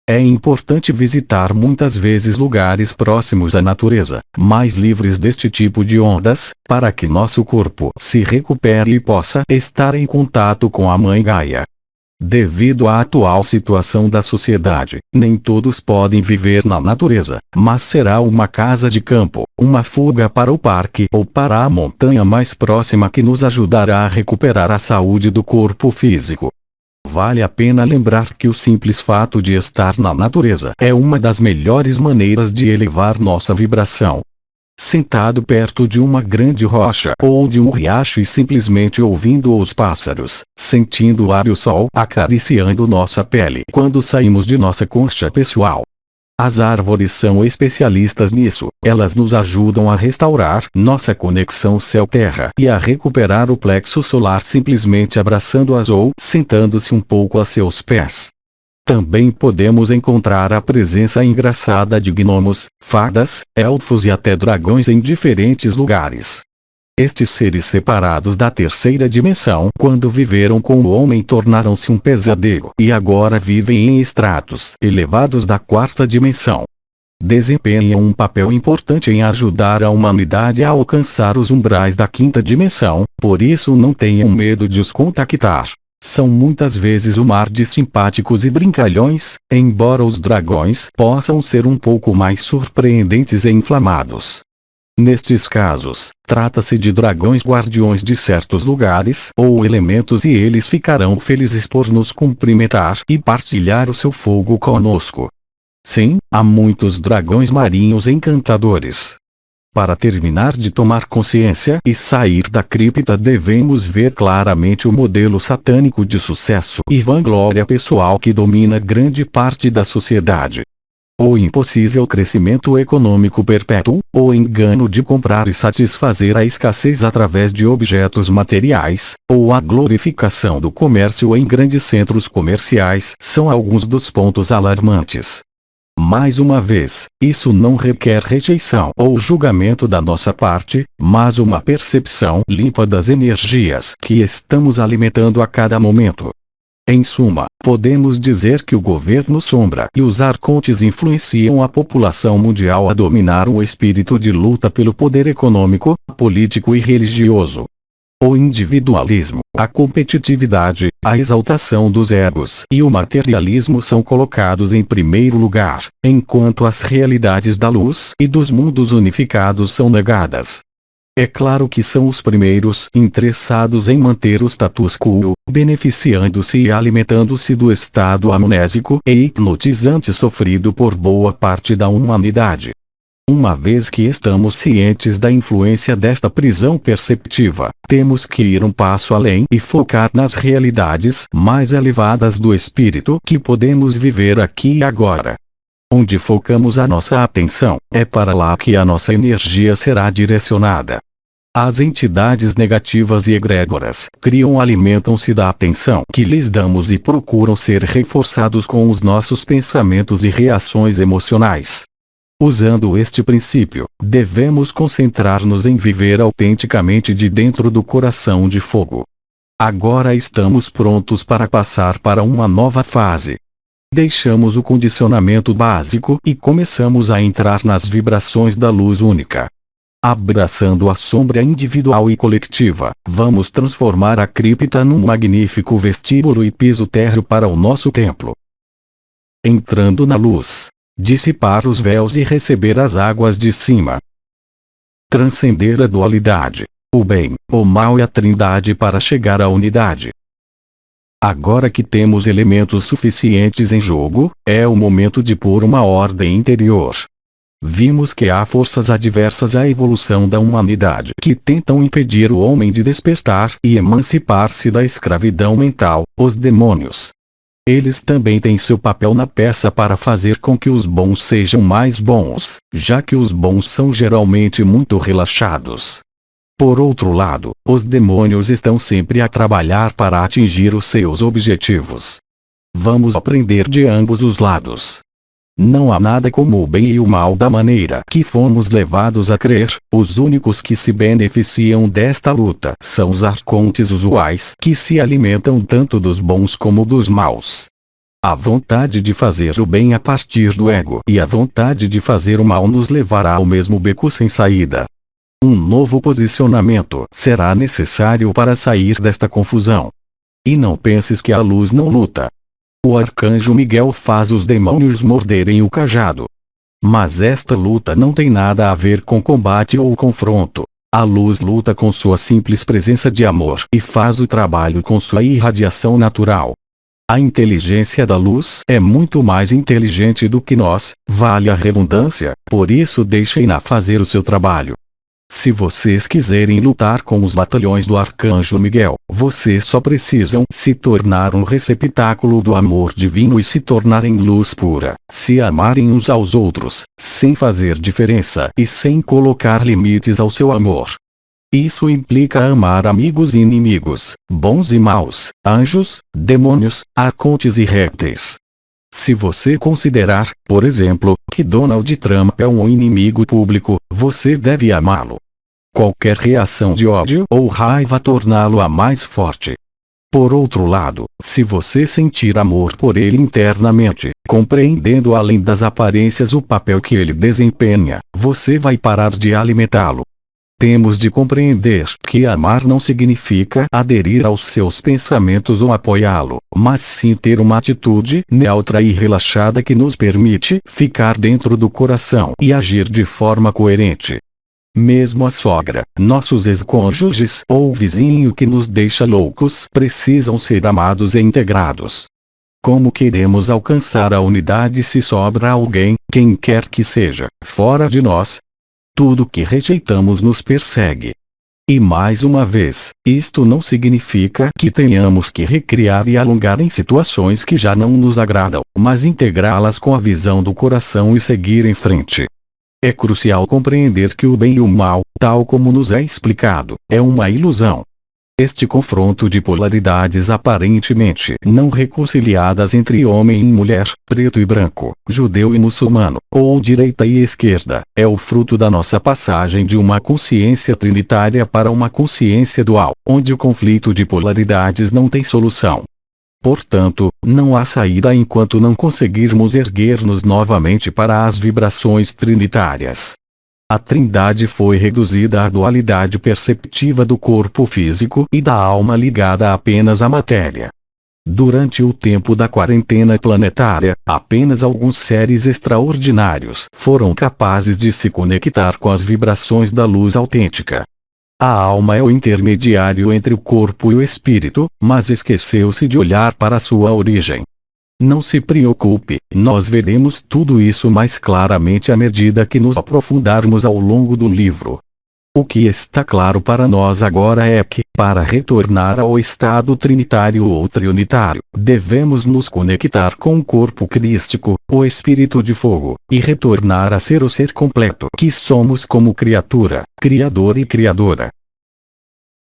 É importante visitar muitas vezes lugares próximos à natureza, mais livres deste tipo de ondas, para que nosso corpo se recupere e possa estar em contato com a Mãe Gaia. Devido à atual situação da sociedade, nem todos podem viver na natureza, mas será uma casa de campo, uma fuga para o parque ou para a montanha mais próxima que nos ajudará a recuperar a saúde do corpo físico. Vale a pena lembrar que o simples fato de estar na natureza é uma das melhores maneiras de elevar nossa vibração. Sentado perto de uma grande rocha ou de um riacho e simplesmente ouvindo os pássaros, sentindo o ar e o sol acariciando nossa pele quando saímos de nossa concha pessoal. As árvores são especialistas nisso, elas nos ajudam a restaurar nossa conexão céu-terra e a recuperar o plexo solar simplesmente abraçando-as ou sentando-se um pouco a seus pés. Também podemos encontrar a presença engraçada de gnomos, fadas, elfos e até dragões em diferentes lugares. Estes seres separados da terceira dimensão, quando viveram com o homem, tornaram-se um pesadelo e agora vivem em estratos elevados da quarta dimensão. Desempenham um papel importante em ajudar a humanidade a alcançar os umbrais da quinta dimensão, por isso não tenham medo de os contactar. São muitas vezes um mar de simpáticos e brincalhões, embora os dragões possam ser um pouco mais surpreendentes e inflamados. Nestes casos, trata-se de dragões guardiões de certos lugares ou elementos e eles ficarão felizes por nos cumprimentar e partilhar o seu fogo conosco. Sim, há muitos dragões marinhos encantadores. Para terminar de tomar consciência e sair da cripta, devemos ver claramente o modelo satânico de sucesso e vanglória pessoal que domina grande parte da sociedade. O impossível crescimento econômico perpétuo, o engano de comprar e satisfazer a escassez através de objetos materiais, ou a glorificação do comércio em grandes centros comerciais são alguns dos pontos alarmantes. Mais uma vez, isso não requer rejeição ou julgamento da nossa parte, mas uma percepção limpa das energias que estamos alimentando a cada momento. Em suma, podemos dizer que o governo sombra e os arcontes influenciam a população mundial a dominar um espírito de luta pelo poder econômico, político e religioso. O individualismo, a competitividade, a exaltação dos egos e o materialismo são colocados em primeiro lugar, enquanto as realidades da luz e dos mundos unificados são negadas. É claro que são os primeiros interessados em manter o status quo, beneficiando-se e alimentando-se do estado amnésico e hipnotizante sofrido por boa parte da humanidade. Uma vez que estamos cientes da influência desta prisão perceptiva, temos que ir um passo além e focar nas realidades mais elevadas do espírito que podemos viver aqui e agora. Onde focamos a nossa atenção, é para lá que a nossa energia será direcionada. As entidades negativas e egrégoras alimentam-se da atenção que lhes damos e procuram ser reforçados com os nossos pensamentos e reações emocionais. Usando este princípio, devemos concentrar-nos em viver autenticamente de dentro do coração de fogo. Agora estamos prontos para passar para uma nova fase. Deixamos o condicionamento básico e começamos a entrar nas vibrações da luz única. Abraçando a sombra individual e coletiva, vamos transformar a cripta num magnífico vestíbulo e piso térreo para o nosso templo. Entrando na luz, dissipar os véus e receber as águas de cima. Transcender a dualidade, o bem, o mal e a trindade para chegar à unidade. Agora que temos elementos suficientes em jogo, é o momento de pôr uma ordem interior. Vimos que há forças adversas à evolução da humanidade que tentam impedir o homem de despertar e emancipar-se da escravidão mental, os demônios. Eles também têm seu papel na peça para fazer com que os bons sejam mais bons, já que os bons são geralmente muito relaxados. Por outro lado, os demônios estão sempre a trabalhar para atingir os seus objetivos. Vamos aprender de ambos os lados. Não há nada como o bem e o mal da maneira que fomos levados a crer. Os únicos que se beneficiam desta luta são os arcontes usuais que se alimentam tanto dos bons como dos maus. A vontade de fazer o bem a partir do ego e a vontade de fazer o mal nos levará ao mesmo beco sem saída. Um novo posicionamento será necessário para sair desta confusão. E não penses que a luz não luta. O arcanjo Miguel faz os demônios morderem o cajado. Mas esta luta não tem nada a ver com combate ou confronto. A luz luta com sua simples presença de amor e faz o trabalho com sua irradiação natural. A inteligência da luz é muito mais inteligente do que nós, vale a redundância, por isso deixem-na fazer o seu trabalho. Se vocês quiserem lutar com os batalhões do Arcanjo Miguel, vocês só precisam se tornar um receptáculo do amor divino e se tornarem luz pura, se amarem uns aos outros, sem fazer diferença e sem colocar limites ao seu amor. Isso implica amar amigos e inimigos, bons e maus, anjos, demônios, arcontes e répteis. Se você considerar, por exemplo, que Donald Trump é um inimigo público, você deve amá-lo. Qualquer reação de ódio ou raiva torná-lo-á mais forte. Por outro lado, se você sentir amor por ele internamente, compreendendo além das aparências o papel que ele desempenha, você vai parar de alimentá-lo. Temos de compreender que amar não significa aderir aos seus pensamentos ou apoiá-lo, mas sim ter uma atitude neutra e relaxada que nos permite ficar dentro do coração e agir de forma coerente. Mesmo a sogra, nossos ex-cônjuges ou o vizinho que nos deixa loucos precisam ser amados e integrados. Como queremos alcançar a unidade se sobra alguém, quem quer que seja, fora de nós? Tudo que rejeitamos nos persegue. E mais uma vez, isto não significa que tenhamos que recriar e alongar em situações que já não nos agradam, mas integrá-las com a visão do coração e seguir em frente. É crucial compreender que o bem e o mal, tal como nos é explicado, é uma ilusão. Este confronto de polaridades aparentemente não reconciliadas entre homem e mulher, preto e branco, judeu e muçulmano, ou direita e esquerda, é o fruto da nossa passagem de uma consciência trinitária para uma consciência dual, onde o conflito de polaridades não tem solução. Portanto, não há saída enquanto não conseguirmos erguer-nos novamente para as vibrações trinitárias. A Trindade foi reduzida à dualidade perceptiva do corpo físico e da alma ligada apenas à matéria. Durante o tempo da quarentena planetária, apenas alguns seres extraordinários foram capazes de se conectar com as vibrações da luz autêntica. A alma é o intermediário entre o corpo e o espírito, mas esqueceu-se de olhar para sua origem. Não se preocupe, nós veremos tudo isso mais claramente à medida que nos aprofundarmos ao longo do livro. O que está claro para nós agora é que, para retornar ao estado trinitário ou triunitário, devemos nos conectar com o corpo crístico, o espírito de fogo, e retornar a ser o ser completo que somos como criatura, criador e criadora.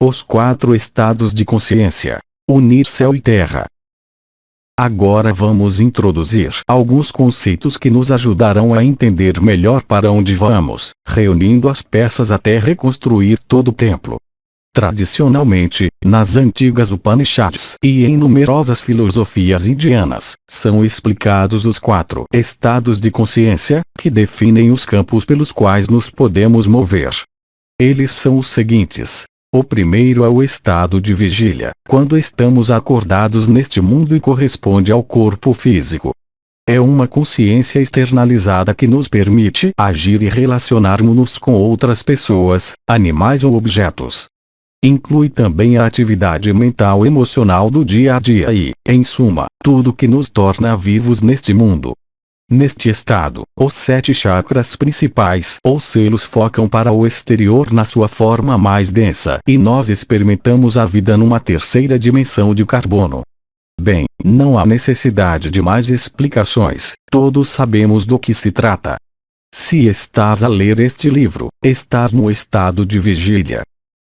Os 4 estados de consciência. Unir céu e terra. Agora vamos introduzir alguns conceitos que nos ajudarão a entender melhor para onde vamos, reunindo as peças até reconstruir todo o templo. Tradicionalmente, nas antigas Upanishads e em numerosas filosofias indianas, são explicados os 4 estados de consciência, que definem os campos pelos quais nos podemos mover. Eles são os seguintes. O primeiro é o estado de vigília, quando estamos acordados neste mundo e corresponde ao corpo físico. É uma consciência externalizada que nos permite agir e relacionarmos-nos com outras pessoas, animais ou objetos. Inclui também a atividade mental e emocional do dia a dia e, em suma, tudo que nos torna vivos neste mundo. Neste estado, os 7 chakras principais ou selos focam para o exterior na sua forma mais densa e nós experimentamos a vida numa terceira dimensão de carbono. Bem, não há necessidade de mais explicações, todos sabemos do que se trata. Se estás a ler este livro, estás no estado de vigília.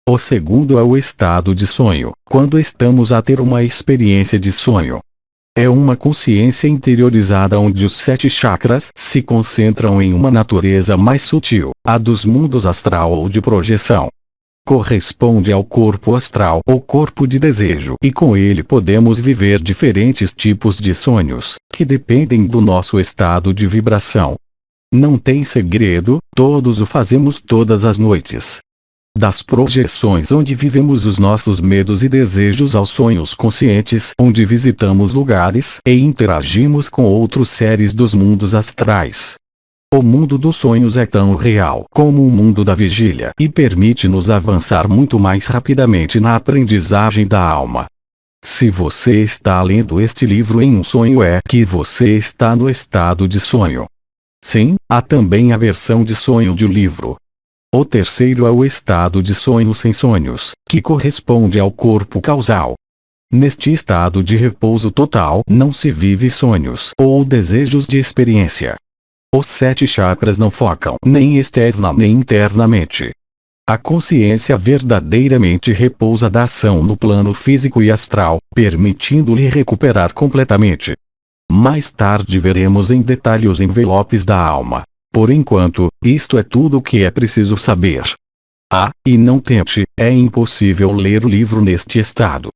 O segundo é o estado de sonho, quando estamos a ter uma experiência de sonho. É uma consciência interiorizada onde os 7 chakras se concentram em uma natureza mais sutil, a dos mundos astral ou de projeção. Corresponde ao corpo astral ou corpo de desejo e com ele podemos viver diferentes tipos de sonhos, que dependem do nosso estado de vibração. Não tem segredo, todos o fazemos todas as noites. Das projeções onde vivemos os nossos medos e desejos aos sonhos conscientes onde visitamos lugares e interagimos com outros seres dos mundos astrais. O mundo dos sonhos é tão real como o mundo da vigília e permite-nos avançar muito mais rapidamente na aprendizagem da alma. Se você está lendo este livro em um sonho é que você está no estado de sonho. Sim, há também a versão de sonho de livro. O terceiro é o estado de sonho sem sonhos, que corresponde ao corpo causal. Neste estado de repouso total não se vive sonhos ou desejos de experiência. Os 7 chakras não focam nem externa nem internamente. A consciência verdadeiramente repousa da ação no plano físico e astral, permitindo-lhe recuperar completamente. Mais tarde veremos em detalhe os envelopes da alma. Por enquanto, isto é tudo o que é preciso saber. E não tente, é impossível ler o livro neste estado.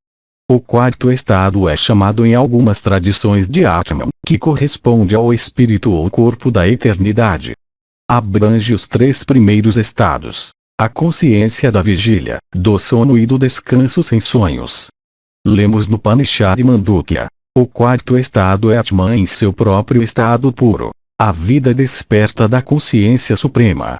O quarto estado é chamado em algumas tradições de Atman, que corresponde ao espírito ou corpo da eternidade. Abrange os 3 primeiros estados: a consciência da vigília, do sono e do descanso sem sonhos. Lemos no Upanishad Mandukya. O quarto estado é Atman em seu próprio estado puro, a vida desperta da consciência suprema.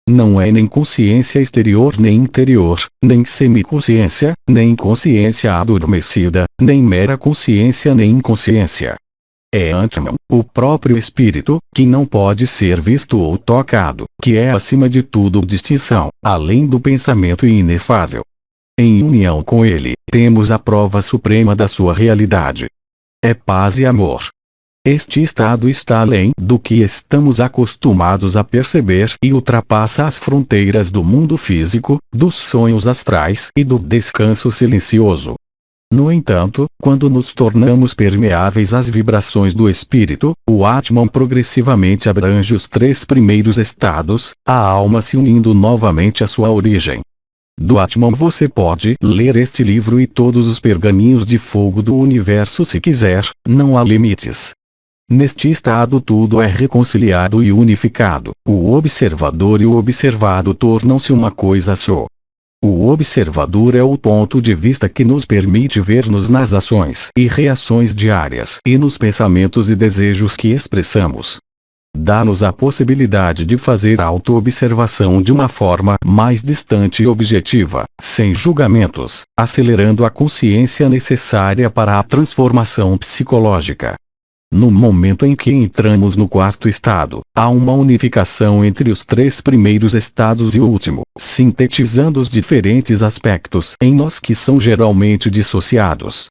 Não é nem consciência exterior nem interior, nem semiconsciência, nem consciência adormecida, nem mera consciência nem inconsciência. É Atman, o próprio espírito, que não pode ser visto ou tocado, que é acima de tudo distinção, além do pensamento inefável. Em união com ele, temos a prova suprema da sua realidade. É paz e amor. Este estado está além do que estamos acostumados a perceber e ultrapassa as fronteiras do mundo físico, dos sonhos astrais e do descanso silencioso. No entanto, quando nos tornamos permeáveis às vibrações do espírito, o Atman progressivamente abrange os 3 primeiros estados, a alma se unindo novamente à sua origem. Do Atman você pode ler este livro e todos os pergaminhos de fogo do universo se quiser, não há limites. Neste estado tudo é reconciliado e unificado, o observador e o observado tornam-se uma coisa só. O observador é o ponto de vista que nos permite ver-nos nas ações e reações diárias e nos pensamentos e desejos que expressamos. Dá-nos a possibilidade de fazer auto-observação de uma forma mais distante e objetiva, sem julgamentos, acelerando a consciência necessária para a transformação psicológica. No momento em que entramos no quarto estado, há uma unificação entre os 3 primeiros estados e o último, sintetizando os diferentes aspectos em nós que são geralmente dissociados.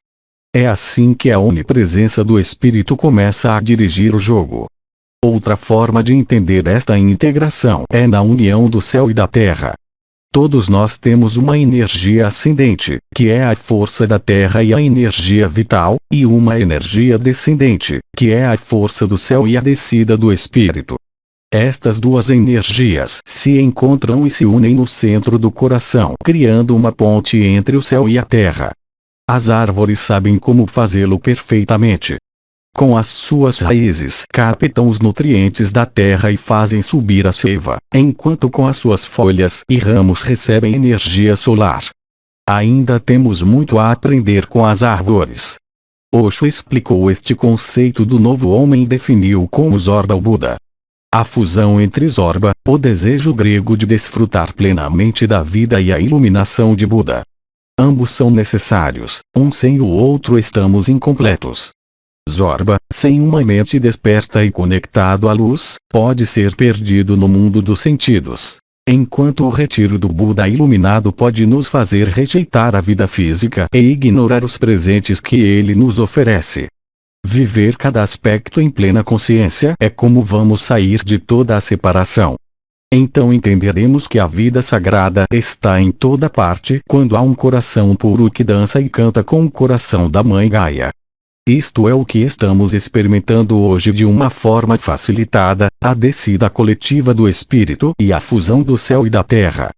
É assim que a onipresença do espírito começa a dirigir o jogo. Outra forma de entender esta integração é na união do céu e da terra. Todos nós temos uma energia ascendente, que é a força da terra e a energia vital, e uma energia descendente, que é a força do céu e a descida do espírito. Estas 2 energias se encontram e se unem no centro do coração, criando uma ponte entre o céu e a terra. As árvores sabem como fazê-lo perfeitamente. Com as suas raízes captam os nutrientes da terra e fazem subir a seiva, enquanto com as suas folhas e ramos recebem energia solar. Ainda temos muito a aprender com as árvores. Osho explicou este conceito do novo homem e definiu como Zorba o Buda. A fusão entre Zorba, o desejo grego de desfrutar plenamente da vida e a iluminação de Buda. Ambos são necessários, um sem o outro estamos incompletos. Zorba, sem uma mente desperta e conectado à luz, pode ser perdido no mundo dos sentidos. Enquanto o retiro do Buda iluminado pode nos fazer rejeitar a vida física e ignorar os presentes que ele nos oferece. Viver cada aspecto em plena consciência é como vamos sair de toda a separação. Então entenderemos que a vida sagrada está em toda parte quando há um coração puro que dança e canta com o coração da Mãe Gaia. Isto é o que estamos experimentando hoje de uma forma facilitada, a descida coletiva do espírito e a fusão do céu e da terra.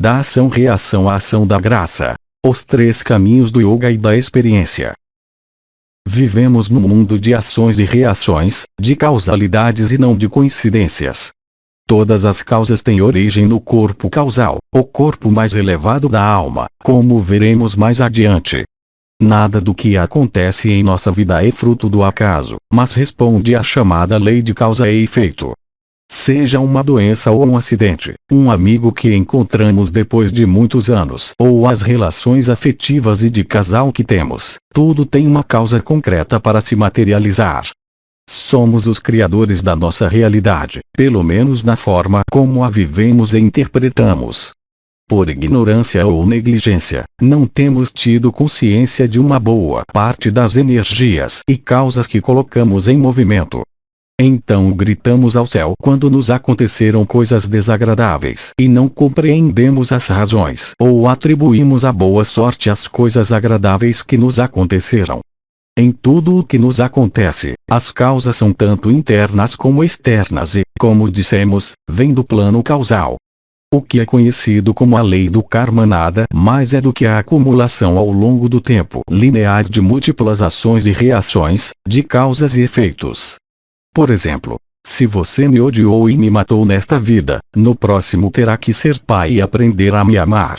Da ação-reação à ação da graça. Os 3 caminhos do yoga e da experiência. Vivemos num mundo de ações e reações, de causalidades e não de coincidências. Todas as causas têm origem no corpo causal, o corpo mais elevado da alma, como veremos mais adiante. Nada do que acontece em nossa vida é fruto do acaso, mas responde à chamada lei de causa e efeito. Seja uma doença ou um acidente, um amigo que encontramos depois de muitos anos, ou as relações afetivas e de casal que temos, tudo tem uma causa concreta para se materializar. Somos os criadores da nossa realidade, pelo menos na forma como a vivemos e interpretamos. Por ignorância ou negligência, não temos tido consciência de uma boa parte das energias e causas que colocamos em movimento. Então gritamos ao céu quando nos aconteceram coisas desagradáveis e não compreendemos as razões ou atribuímos a boa sorte às coisas agradáveis que nos aconteceram. Em tudo o que nos acontece, as causas são tanto internas como externas e, como dissemos, vêm do plano causal. O que é conhecido como a lei do karma nada mais é do que a acumulação ao longo do tempo linear de múltiplas ações e reações, de causas e efeitos. Por exemplo, se você me odiou e me matou nesta vida, no próximo terá que ser pai e aprender a me amar.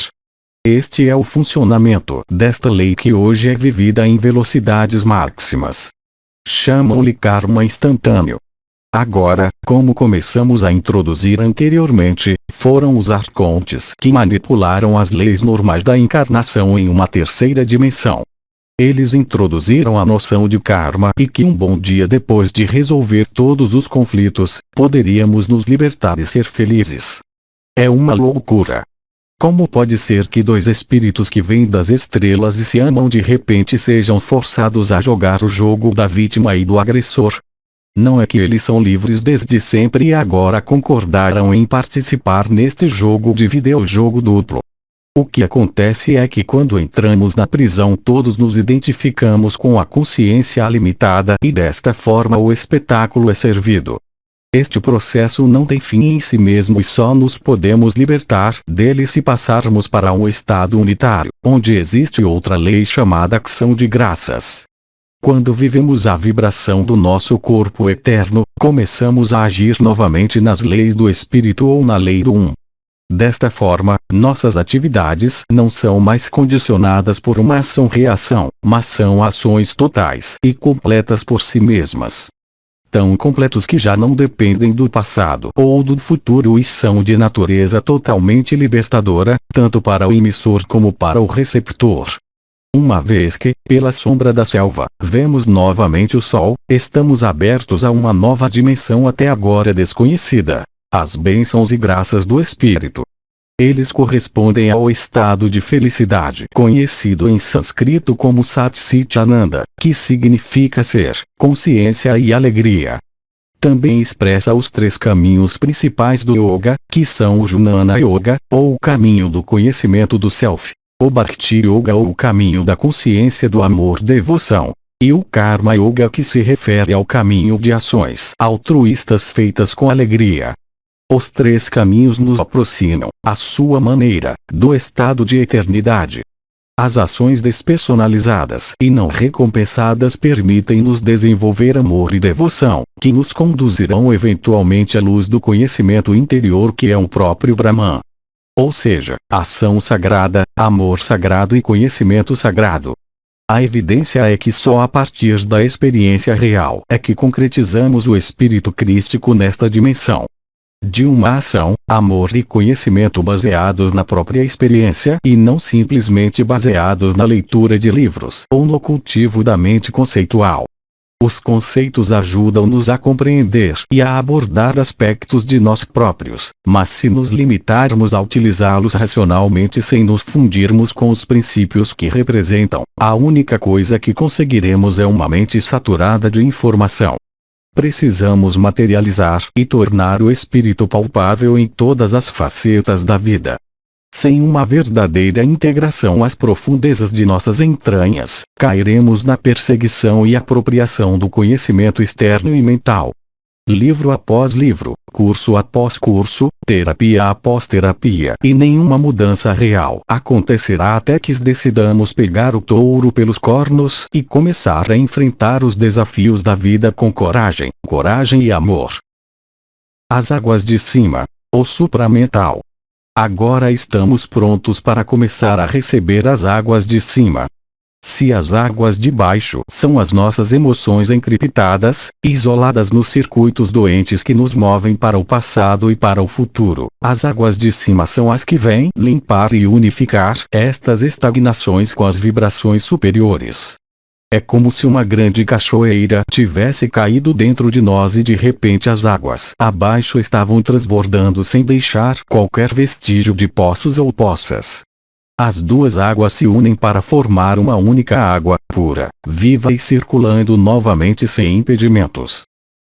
Este é o funcionamento desta lei que hoje é vivida em velocidades máximas. Chamam-lhe karma instantâneo. Agora, como começamos a introduzir anteriormente, foram os arcontes que manipularam as leis normais da encarnação em uma terceira dimensão. Eles introduziram a noção de karma e que um bom dia depois de resolver todos os conflitos, poderíamos nos libertar e ser felizes. É uma loucura. Como pode ser que dois espíritos que vêm das estrelas e se amam de repente sejam forçados a jogar o jogo da vítima e do agressor? Não é que eles são livres desde sempre e agora concordaram em participar neste jogo de videojogo duplo. O que acontece é que quando entramos na prisão todos nos identificamos com a consciência limitada e desta forma o espetáculo é servido. Este processo não tem fim em si mesmo e só nos podemos libertar dele se passarmos para um estado unitário, onde existe outra lei chamada ação de graças. Quando vivemos a vibração do nosso corpo eterno, começamos a agir novamente nas leis do espírito ou na lei do um. Desta forma, nossas atividades não são mais condicionadas por uma ação-reação, mas são ações totais e completas por si mesmas. Tão completos que já não dependem do passado ou do futuro e são de natureza totalmente libertadora, tanto para o emissor como para o receptor. Uma vez que, pela sombra da selva, vemos novamente o sol, estamos abertos a uma nova dimensão até agora desconhecida, as bênçãos e graças do Espírito. Eles correspondem ao estado de felicidade conhecido em sânscrito como Sat Chit Ananda, que significa ser, consciência e alegria. Também expressa os três caminhos principais do Yoga, que são o Jnana Yoga, ou o caminho do conhecimento do Self, o Bhakti Yoga ou o caminho da consciência do amor-devoção, e o Karma Yoga que se refere ao caminho de ações altruístas feitas com alegria. Os três caminhos nos aproximam, à sua maneira, do estado de eternidade. As ações despersonalizadas e não recompensadas permitem-nos desenvolver amor e devoção, que nos conduzirão eventualmente à luz do conhecimento interior que é o próprio Brahman. Ou seja, ação sagrada, amor sagrado e conhecimento sagrado. A evidência é que só a partir da experiência real é que concretizamos o espírito crístico nesta dimensão. De uma ação, amor e conhecimento baseados na própria experiência e não simplesmente baseados na leitura de livros ou no cultivo da mente conceitual. Os conceitos ajudam-nos a compreender e a abordar aspectos de nós próprios, mas se nos limitarmos a utilizá-los racionalmente sem nos fundirmos com os princípios que representam, a única coisa que conseguiremos é uma mente saturada de informação. Precisamos materializar e tornar o espírito palpável em todas as facetas da vida. Sem uma verdadeira integração às profundezas de nossas entranhas, cairemos na perseguição e apropriação do conhecimento externo e mental. Livro após livro, curso após curso, terapia após terapia e nenhuma mudança real acontecerá até que decidamos pegar o touro pelos cornos e começar a enfrentar os desafios da vida com coragem, coragem e amor. As águas de cima, o supramental. Agora estamos prontos para começar a receber as águas de cima. Se as águas de baixo são as nossas emoções encriptadas, isoladas nos circuitos doentes que nos movem para o passado e para o futuro, as águas de cima são as que vêm limpar e unificar estas estagnações com as vibrações superiores. É como se uma grande cachoeira tivesse caído dentro de nós e de repente as águas abaixo estavam transbordando sem deixar qualquer vestígio de poços ou poças. As duas águas se unem para formar uma única água, pura, viva e circulando novamente sem impedimentos.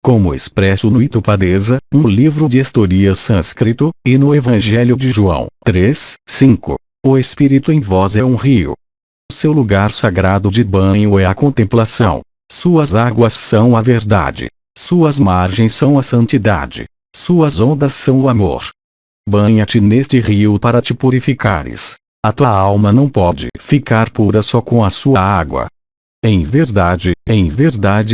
Como expresso no Hitopadesa, um livro de história sânscrito, e no Evangelho de João, 3:5, o Espírito em vós é um rio. Seu lugar sagrado de banho é a contemplação. Suas águas são a verdade. Suas margens são a santidade. Suas ondas são o amor. Banha-te neste rio para te purificares. A tua alma não pode ficar pura só com a sua água. Em verdade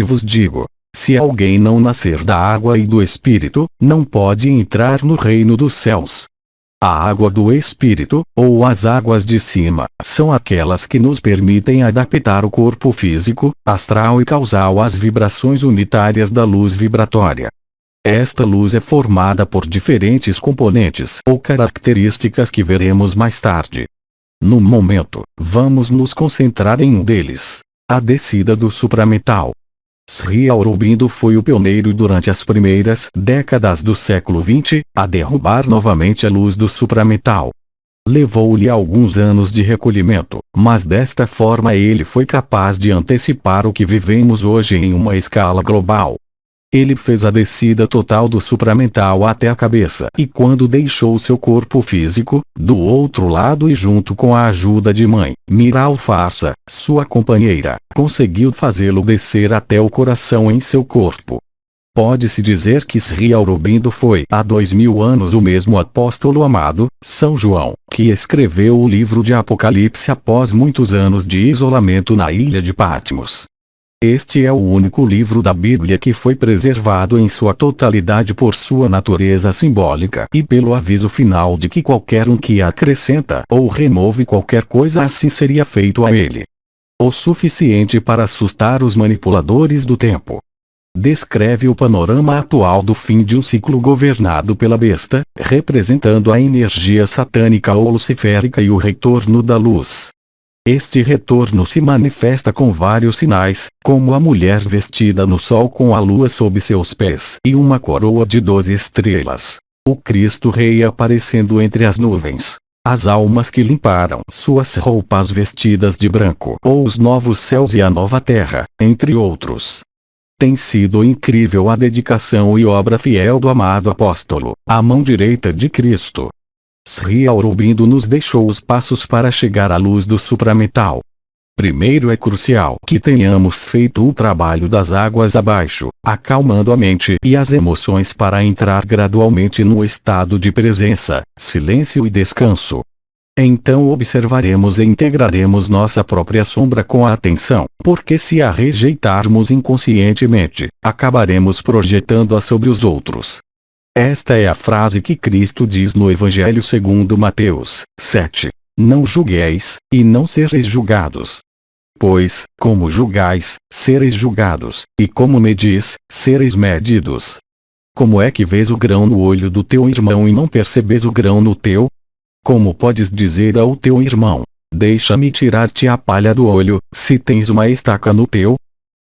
vos digo, se alguém não nascer da água e do Espírito, não pode entrar no reino dos céus. A água do Espírito, ou as águas de cima, são aquelas que nos permitem adaptar o corpo físico, astral e causal às vibrações unitárias da luz vibratória. Esta luz é formada por diferentes componentes ou características que veremos mais tarde. No momento, vamos nos concentrar em um deles: a descida do supramental. Sri Aurobindo foi o pioneiro durante as primeiras décadas do século XX, a derrubar novamente a luz do supramental. Levou-lhe alguns anos de recolhimento, mas desta forma ele foi capaz de antecipar o que vivemos hoje em uma escala global. Ele fez a descida total do supramental até a cabeça e quando deixou seu corpo físico, do outro lado e junto com a ajuda de mãe, Mira Farsa, sua companheira, conseguiu fazê-lo descer até o coração em seu corpo. Pode-se dizer que Sri Aurobindo foi há 2000 anos o mesmo apóstolo amado, São João, que escreveu o livro de Apocalipse após muitos anos de isolamento na ilha de Patmos. Este é o único livro da Bíblia que foi preservado em sua totalidade por sua natureza simbólica e pelo aviso final de que qualquer um que acrescenta ou remove qualquer coisa assim seria feito a ele. O suficiente para assustar os manipuladores do tempo. Descreve o panorama atual do fim de um ciclo governado pela besta, representando a energia satânica ou luciférica e o retorno da luz. Este retorno se manifesta com vários sinais, como a mulher vestida no sol com a lua sob seus pés e uma coroa de 12 estrelas. O Cristo Rei aparecendo entre as nuvens. As almas que limparam suas roupas vestidas de branco ou os novos céus e a nova terra, entre outros. Tem sido incrível a dedicação e obra fiel do amado apóstolo, a mão direita de Cristo. Sri Aurobindo nos deixou os passos para chegar à luz do supramental. Primeiro é crucial que tenhamos feito o trabalho das águas abaixo, acalmando a mente e as emoções para entrar gradualmente no estado de presença, silêncio e descanso. Então observaremos e integraremos nossa própria sombra com a atenção, porque se a rejeitarmos inconscientemente, acabaremos projetando-a sobre os outros. Esta é a frase que Cristo diz no Evangelho segundo Mateus 7. Não julgueis, e não sereis julgados. Pois, como julgais, sereis julgados, e como medis, sereis medidos. Como é que vês o grão no olho do teu irmão e não percebes o grão no teu? Como podes dizer ao teu irmão, deixa-me tirar-te a palha do olho, se tens uma estaca no teu?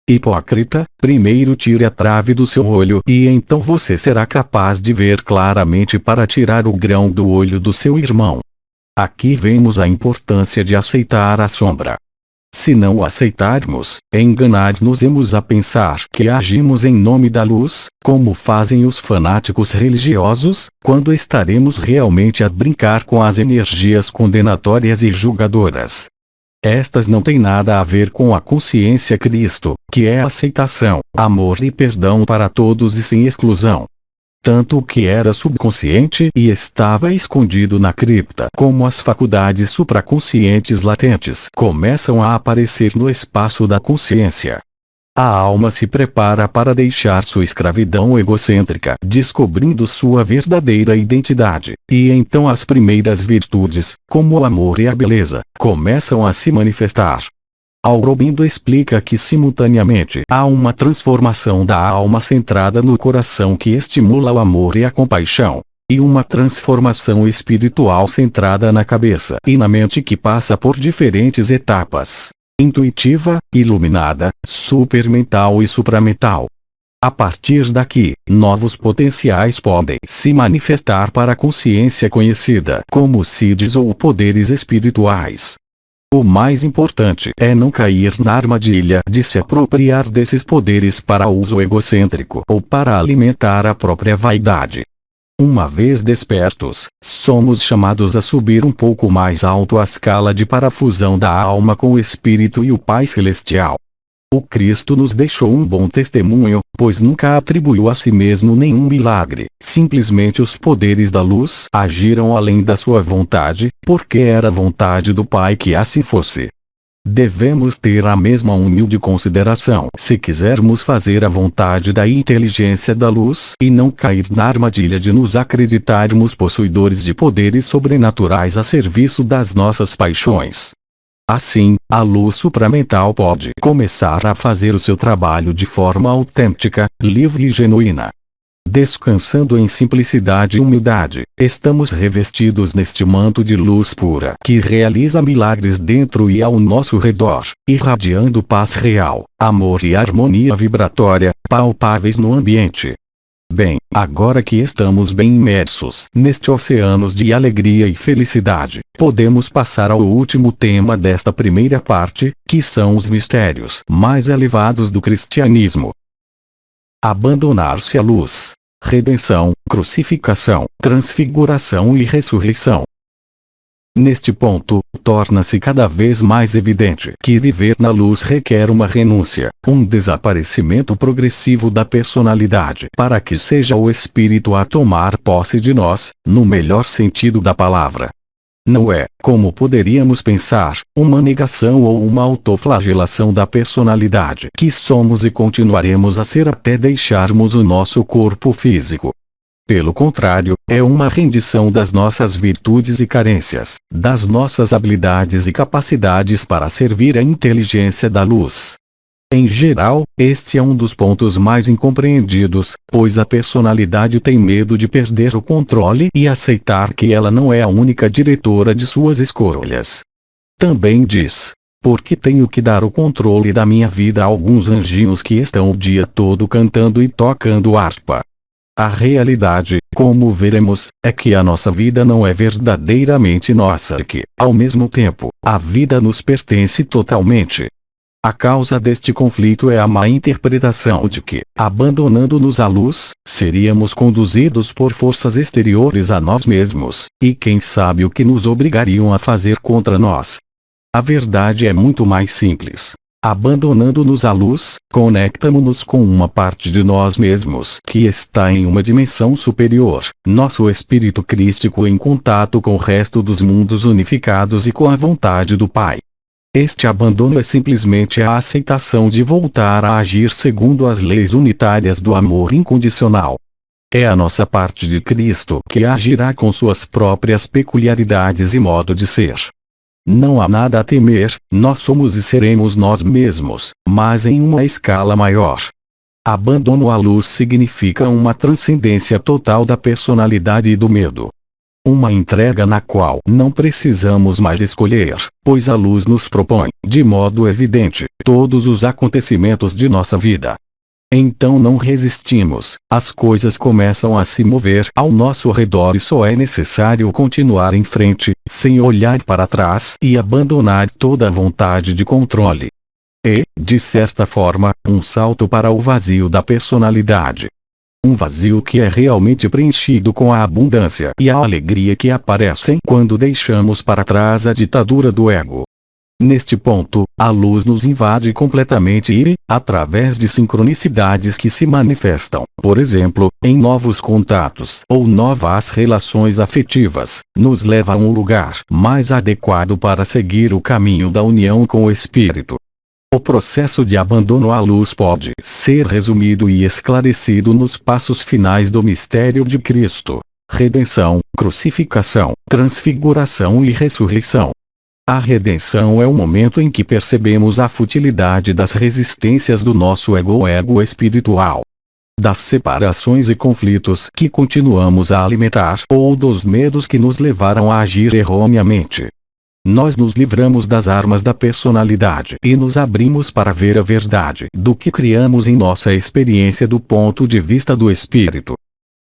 Hipócrita, primeiro tire a trave do seu olho e então você será capaz de ver claramente para tirar o grão do olho do seu irmão. Aqui vemos a importância de aceitar a sombra. Se não o aceitarmos, enganar-nos-emos a pensar que agimos em nome da luz, como fazem os fanáticos religiosos, quando estaremos realmente a brincar com as energias condenatórias e julgadoras. Estas não têm nada a ver com a consciência Cristo, que é aceitação, amor e perdão para todos e sem exclusão. Tanto o que era subconsciente e estava escondido na cripta, como as faculdades supraconscientes latentes começam a aparecer no espaço da consciência. A alma se prepara para deixar sua escravidão egocêntrica, descobrindo sua verdadeira identidade, e então as primeiras virtudes, como o amor e a beleza, começam a se manifestar. Aurobindo explica que simultaneamente há uma transformação da alma centrada no coração que estimula o amor e a compaixão, e uma transformação espiritual centrada na cabeça e na mente que passa por diferentes etapas: intuitiva, iluminada, supermental e supramental. A partir daqui, novos potenciais podem se manifestar para a consciência conhecida como siddhis ou poderes espirituais. O mais importante é não cair na armadilha de se apropriar desses poderes para uso egocêntrico ou para alimentar a própria vaidade. Uma vez despertos, somos chamados a subir um pouco mais alto a escala de parafusão da alma com o Espírito e o Pai Celestial. O Cristo nos deixou um bom testemunho, pois nunca atribuiu a si mesmo nenhum milagre. Simplesmente os poderes da luz agiram além da sua vontade, porque era a vontade do Pai que assim fosse. Devemos ter a mesma humilde consideração se quisermos fazer a vontade da inteligência da luz e não cair na armadilha de nos acreditarmos possuidores de poderes sobrenaturais a serviço das nossas paixões. Assim, a luz supramental pode começar a fazer o seu trabalho de forma autêntica, livre e genuína. Descansando em simplicidade e humildade, estamos revestidos neste manto de luz pura que realiza milagres dentro e ao nosso redor, irradiando paz real, amor e harmonia vibratória, palpáveis no ambiente. Bem, agora que estamos bem imersos neste oceano de alegria e felicidade, podemos passar ao último tema desta primeira parte, que são os mistérios mais elevados do cristianismo. Abandonar-se à luz. Redenção, crucificação, transfiguração e ressurreição. Neste ponto, torna-se cada vez mais evidente que viver na luz requer uma renúncia, um desaparecimento progressivo da personalidade para que seja o Espírito a tomar posse de nós, no melhor sentido da palavra. Não é, como poderíamos pensar, uma negação ou uma autoflagelação da personalidade que somos e continuaremos a ser até deixarmos o nosso corpo físico. Pelo contrário, é uma rendição das nossas virtudes e carências, das nossas habilidades e capacidades para servir a inteligência da luz. Em geral, este é um dos pontos mais incompreendidos, pois a personalidade tem medo de perder o controle e aceitar que ela não é a única diretora de suas escolhas. Também diz: porque tenho que dar o controle da minha vida a alguns anjinhos que estão o dia todo cantando e tocando harpa. A realidade, como veremos, é que a nossa vida não é verdadeiramente nossa e que, ao mesmo tempo, a vida nos pertence totalmente. A causa deste conflito é a má interpretação de que, abandonando-nos à luz, seríamos conduzidos por forças exteriores a nós mesmos, e quem sabe o que nos obrigariam a fazer contra nós. A verdade é muito mais simples. Abandonando-nos à luz, conectamo-nos com uma parte de nós mesmos que está em uma dimensão superior, nosso espírito crístico em contato com o resto dos mundos unificados e com a vontade do Pai. Este abandono é simplesmente a aceitação de voltar a agir segundo as leis unitárias do amor incondicional. É a nossa parte de Cristo que agirá com suas próprias peculiaridades e modo de ser. Não há nada a temer, nós somos e seremos nós mesmos, mas em uma escala maior. Abandono à luz significa uma transcendência total da personalidade e do medo. Uma entrega na qual não precisamos mais escolher, pois a luz nos propõe, de modo evidente, todos os acontecimentos de nossa vida. Então não resistimos, as coisas começam a se mover ao nosso redor e só é necessário continuar em frente, sem olhar para trás e abandonar toda a vontade de controle. É, de certa forma, um salto para o vazio da personalidade. Um vazio que é realmente preenchido com a abundância e a alegria que aparecem quando deixamos para trás a ditadura do ego. Neste ponto, a luz nos invade completamente e, através de sincronicidades que se manifestam, por exemplo, em novos contatos ou novas relações afetivas, nos leva a um lugar mais adequado para seguir o caminho da união com o Espírito. O processo de abandono à luz pode ser resumido e esclarecido nos passos finais do mistério de Cristo: redenção, crucificação, transfiguração e ressurreição. A redenção é o momento em que percebemos a futilidade das resistências do nosso ego espiritual, das separações e conflitos que continuamos a alimentar ou dos medos que nos levaram a agir erroneamente. Nós nos livramos das armas da personalidade e nos abrimos para ver a verdade do que criamos em nossa experiência do ponto de vista do espírito.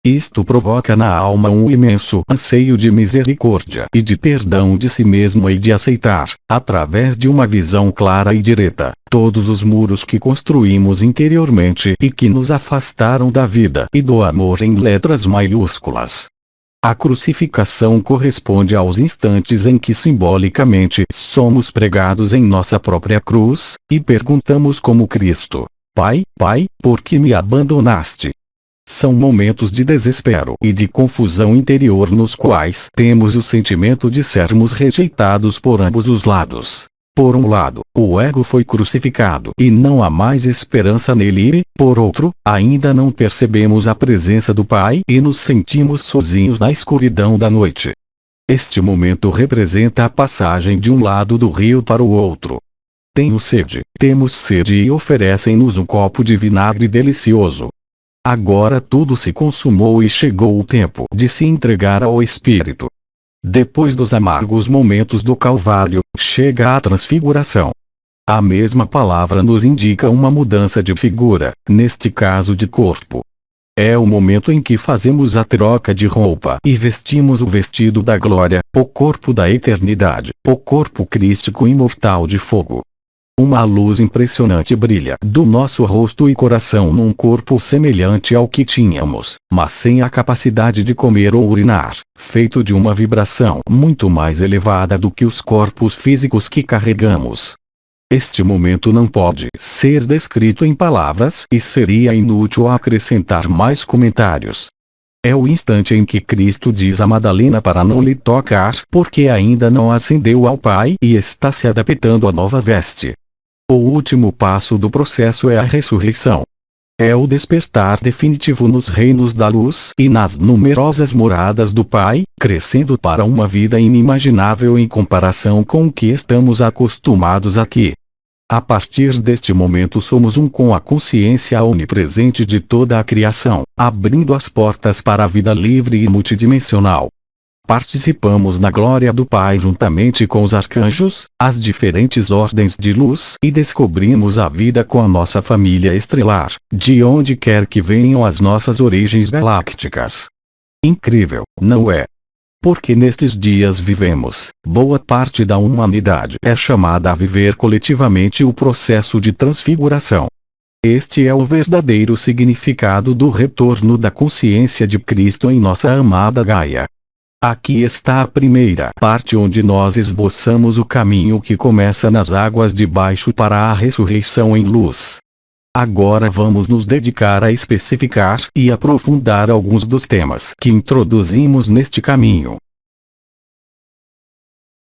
Isto provoca na alma um imenso anseio de misericórdia e de perdão de si mesmo e de aceitar, através de uma visão clara e direta, todos os muros que construímos interiormente e que nos afastaram da vida e do amor em letras maiúsculas. A crucificação corresponde aos instantes em que simbolicamente somos pregados em nossa própria cruz, e perguntamos como Cristo: Pai, Pai, por que me abandonaste? São momentos de desespero e de confusão interior nos quais temos o sentimento de sermos rejeitados por ambos os lados. Por um lado, o ego foi crucificado e não há mais esperança nele e, por outro, ainda não percebemos a presença do Pai e nos sentimos sozinhos na escuridão da noite. Este momento representa a passagem de um lado do rio para o outro. Tenho sede, temos sede e oferecem-nos um copo de vinagre delicioso. Agora tudo se consumou e chegou o tempo de se entregar ao Espírito. Depois dos amargos momentos do Calvário, chega a transfiguração. A mesma palavra nos indica uma mudança de figura, neste caso de corpo. É o momento em que fazemos a troca de roupa e vestimos o vestido da glória, o corpo da eternidade, o corpo crístico imortal de fogo. Uma luz impressionante brilha do nosso rosto e coração num corpo semelhante ao que tínhamos, mas sem a capacidade de comer ou urinar, feito de uma vibração muito mais elevada do que os corpos físicos que carregamos. Este momento não pode ser descrito em palavras e seria inútil acrescentar mais comentários. É o instante em que Cristo diz a Madalena para não lhe tocar porque ainda não ascendeu ao Pai e está se adaptando à nova veste. O último passo do processo é a ressurreição. É o despertar definitivo nos reinos da luz e nas numerosas moradas do Pai, crescendo para uma vida inimaginável em comparação com o que estamos acostumados aqui. A partir deste momento somos um com a consciência onipresente de toda a criação, abrindo as portas para a vida livre e multidimensional. Participamos na glória do Pai juntamente com os arcanjos, as diferentes ordens de luz e descobrimos a vida com a nossa família estelar, de onde quer que venham as nossas origens galácticas. Incrível, não é? Porque nestes dias vivemos, boa parte da humanidade é chamada a viver coletivamente o processo de transfiguração. Este é o verdadeiro significado do retorno da consciência de Cristo em nossa amada Gaia. Aqui está a primeira parte onde nós esboçamos o caminho que começa nas águas de baixo para a ressurreição em luz. Agora vamos nos dedicar a especificar e aprofundar alguns dos temas que introduzimos neste caminho.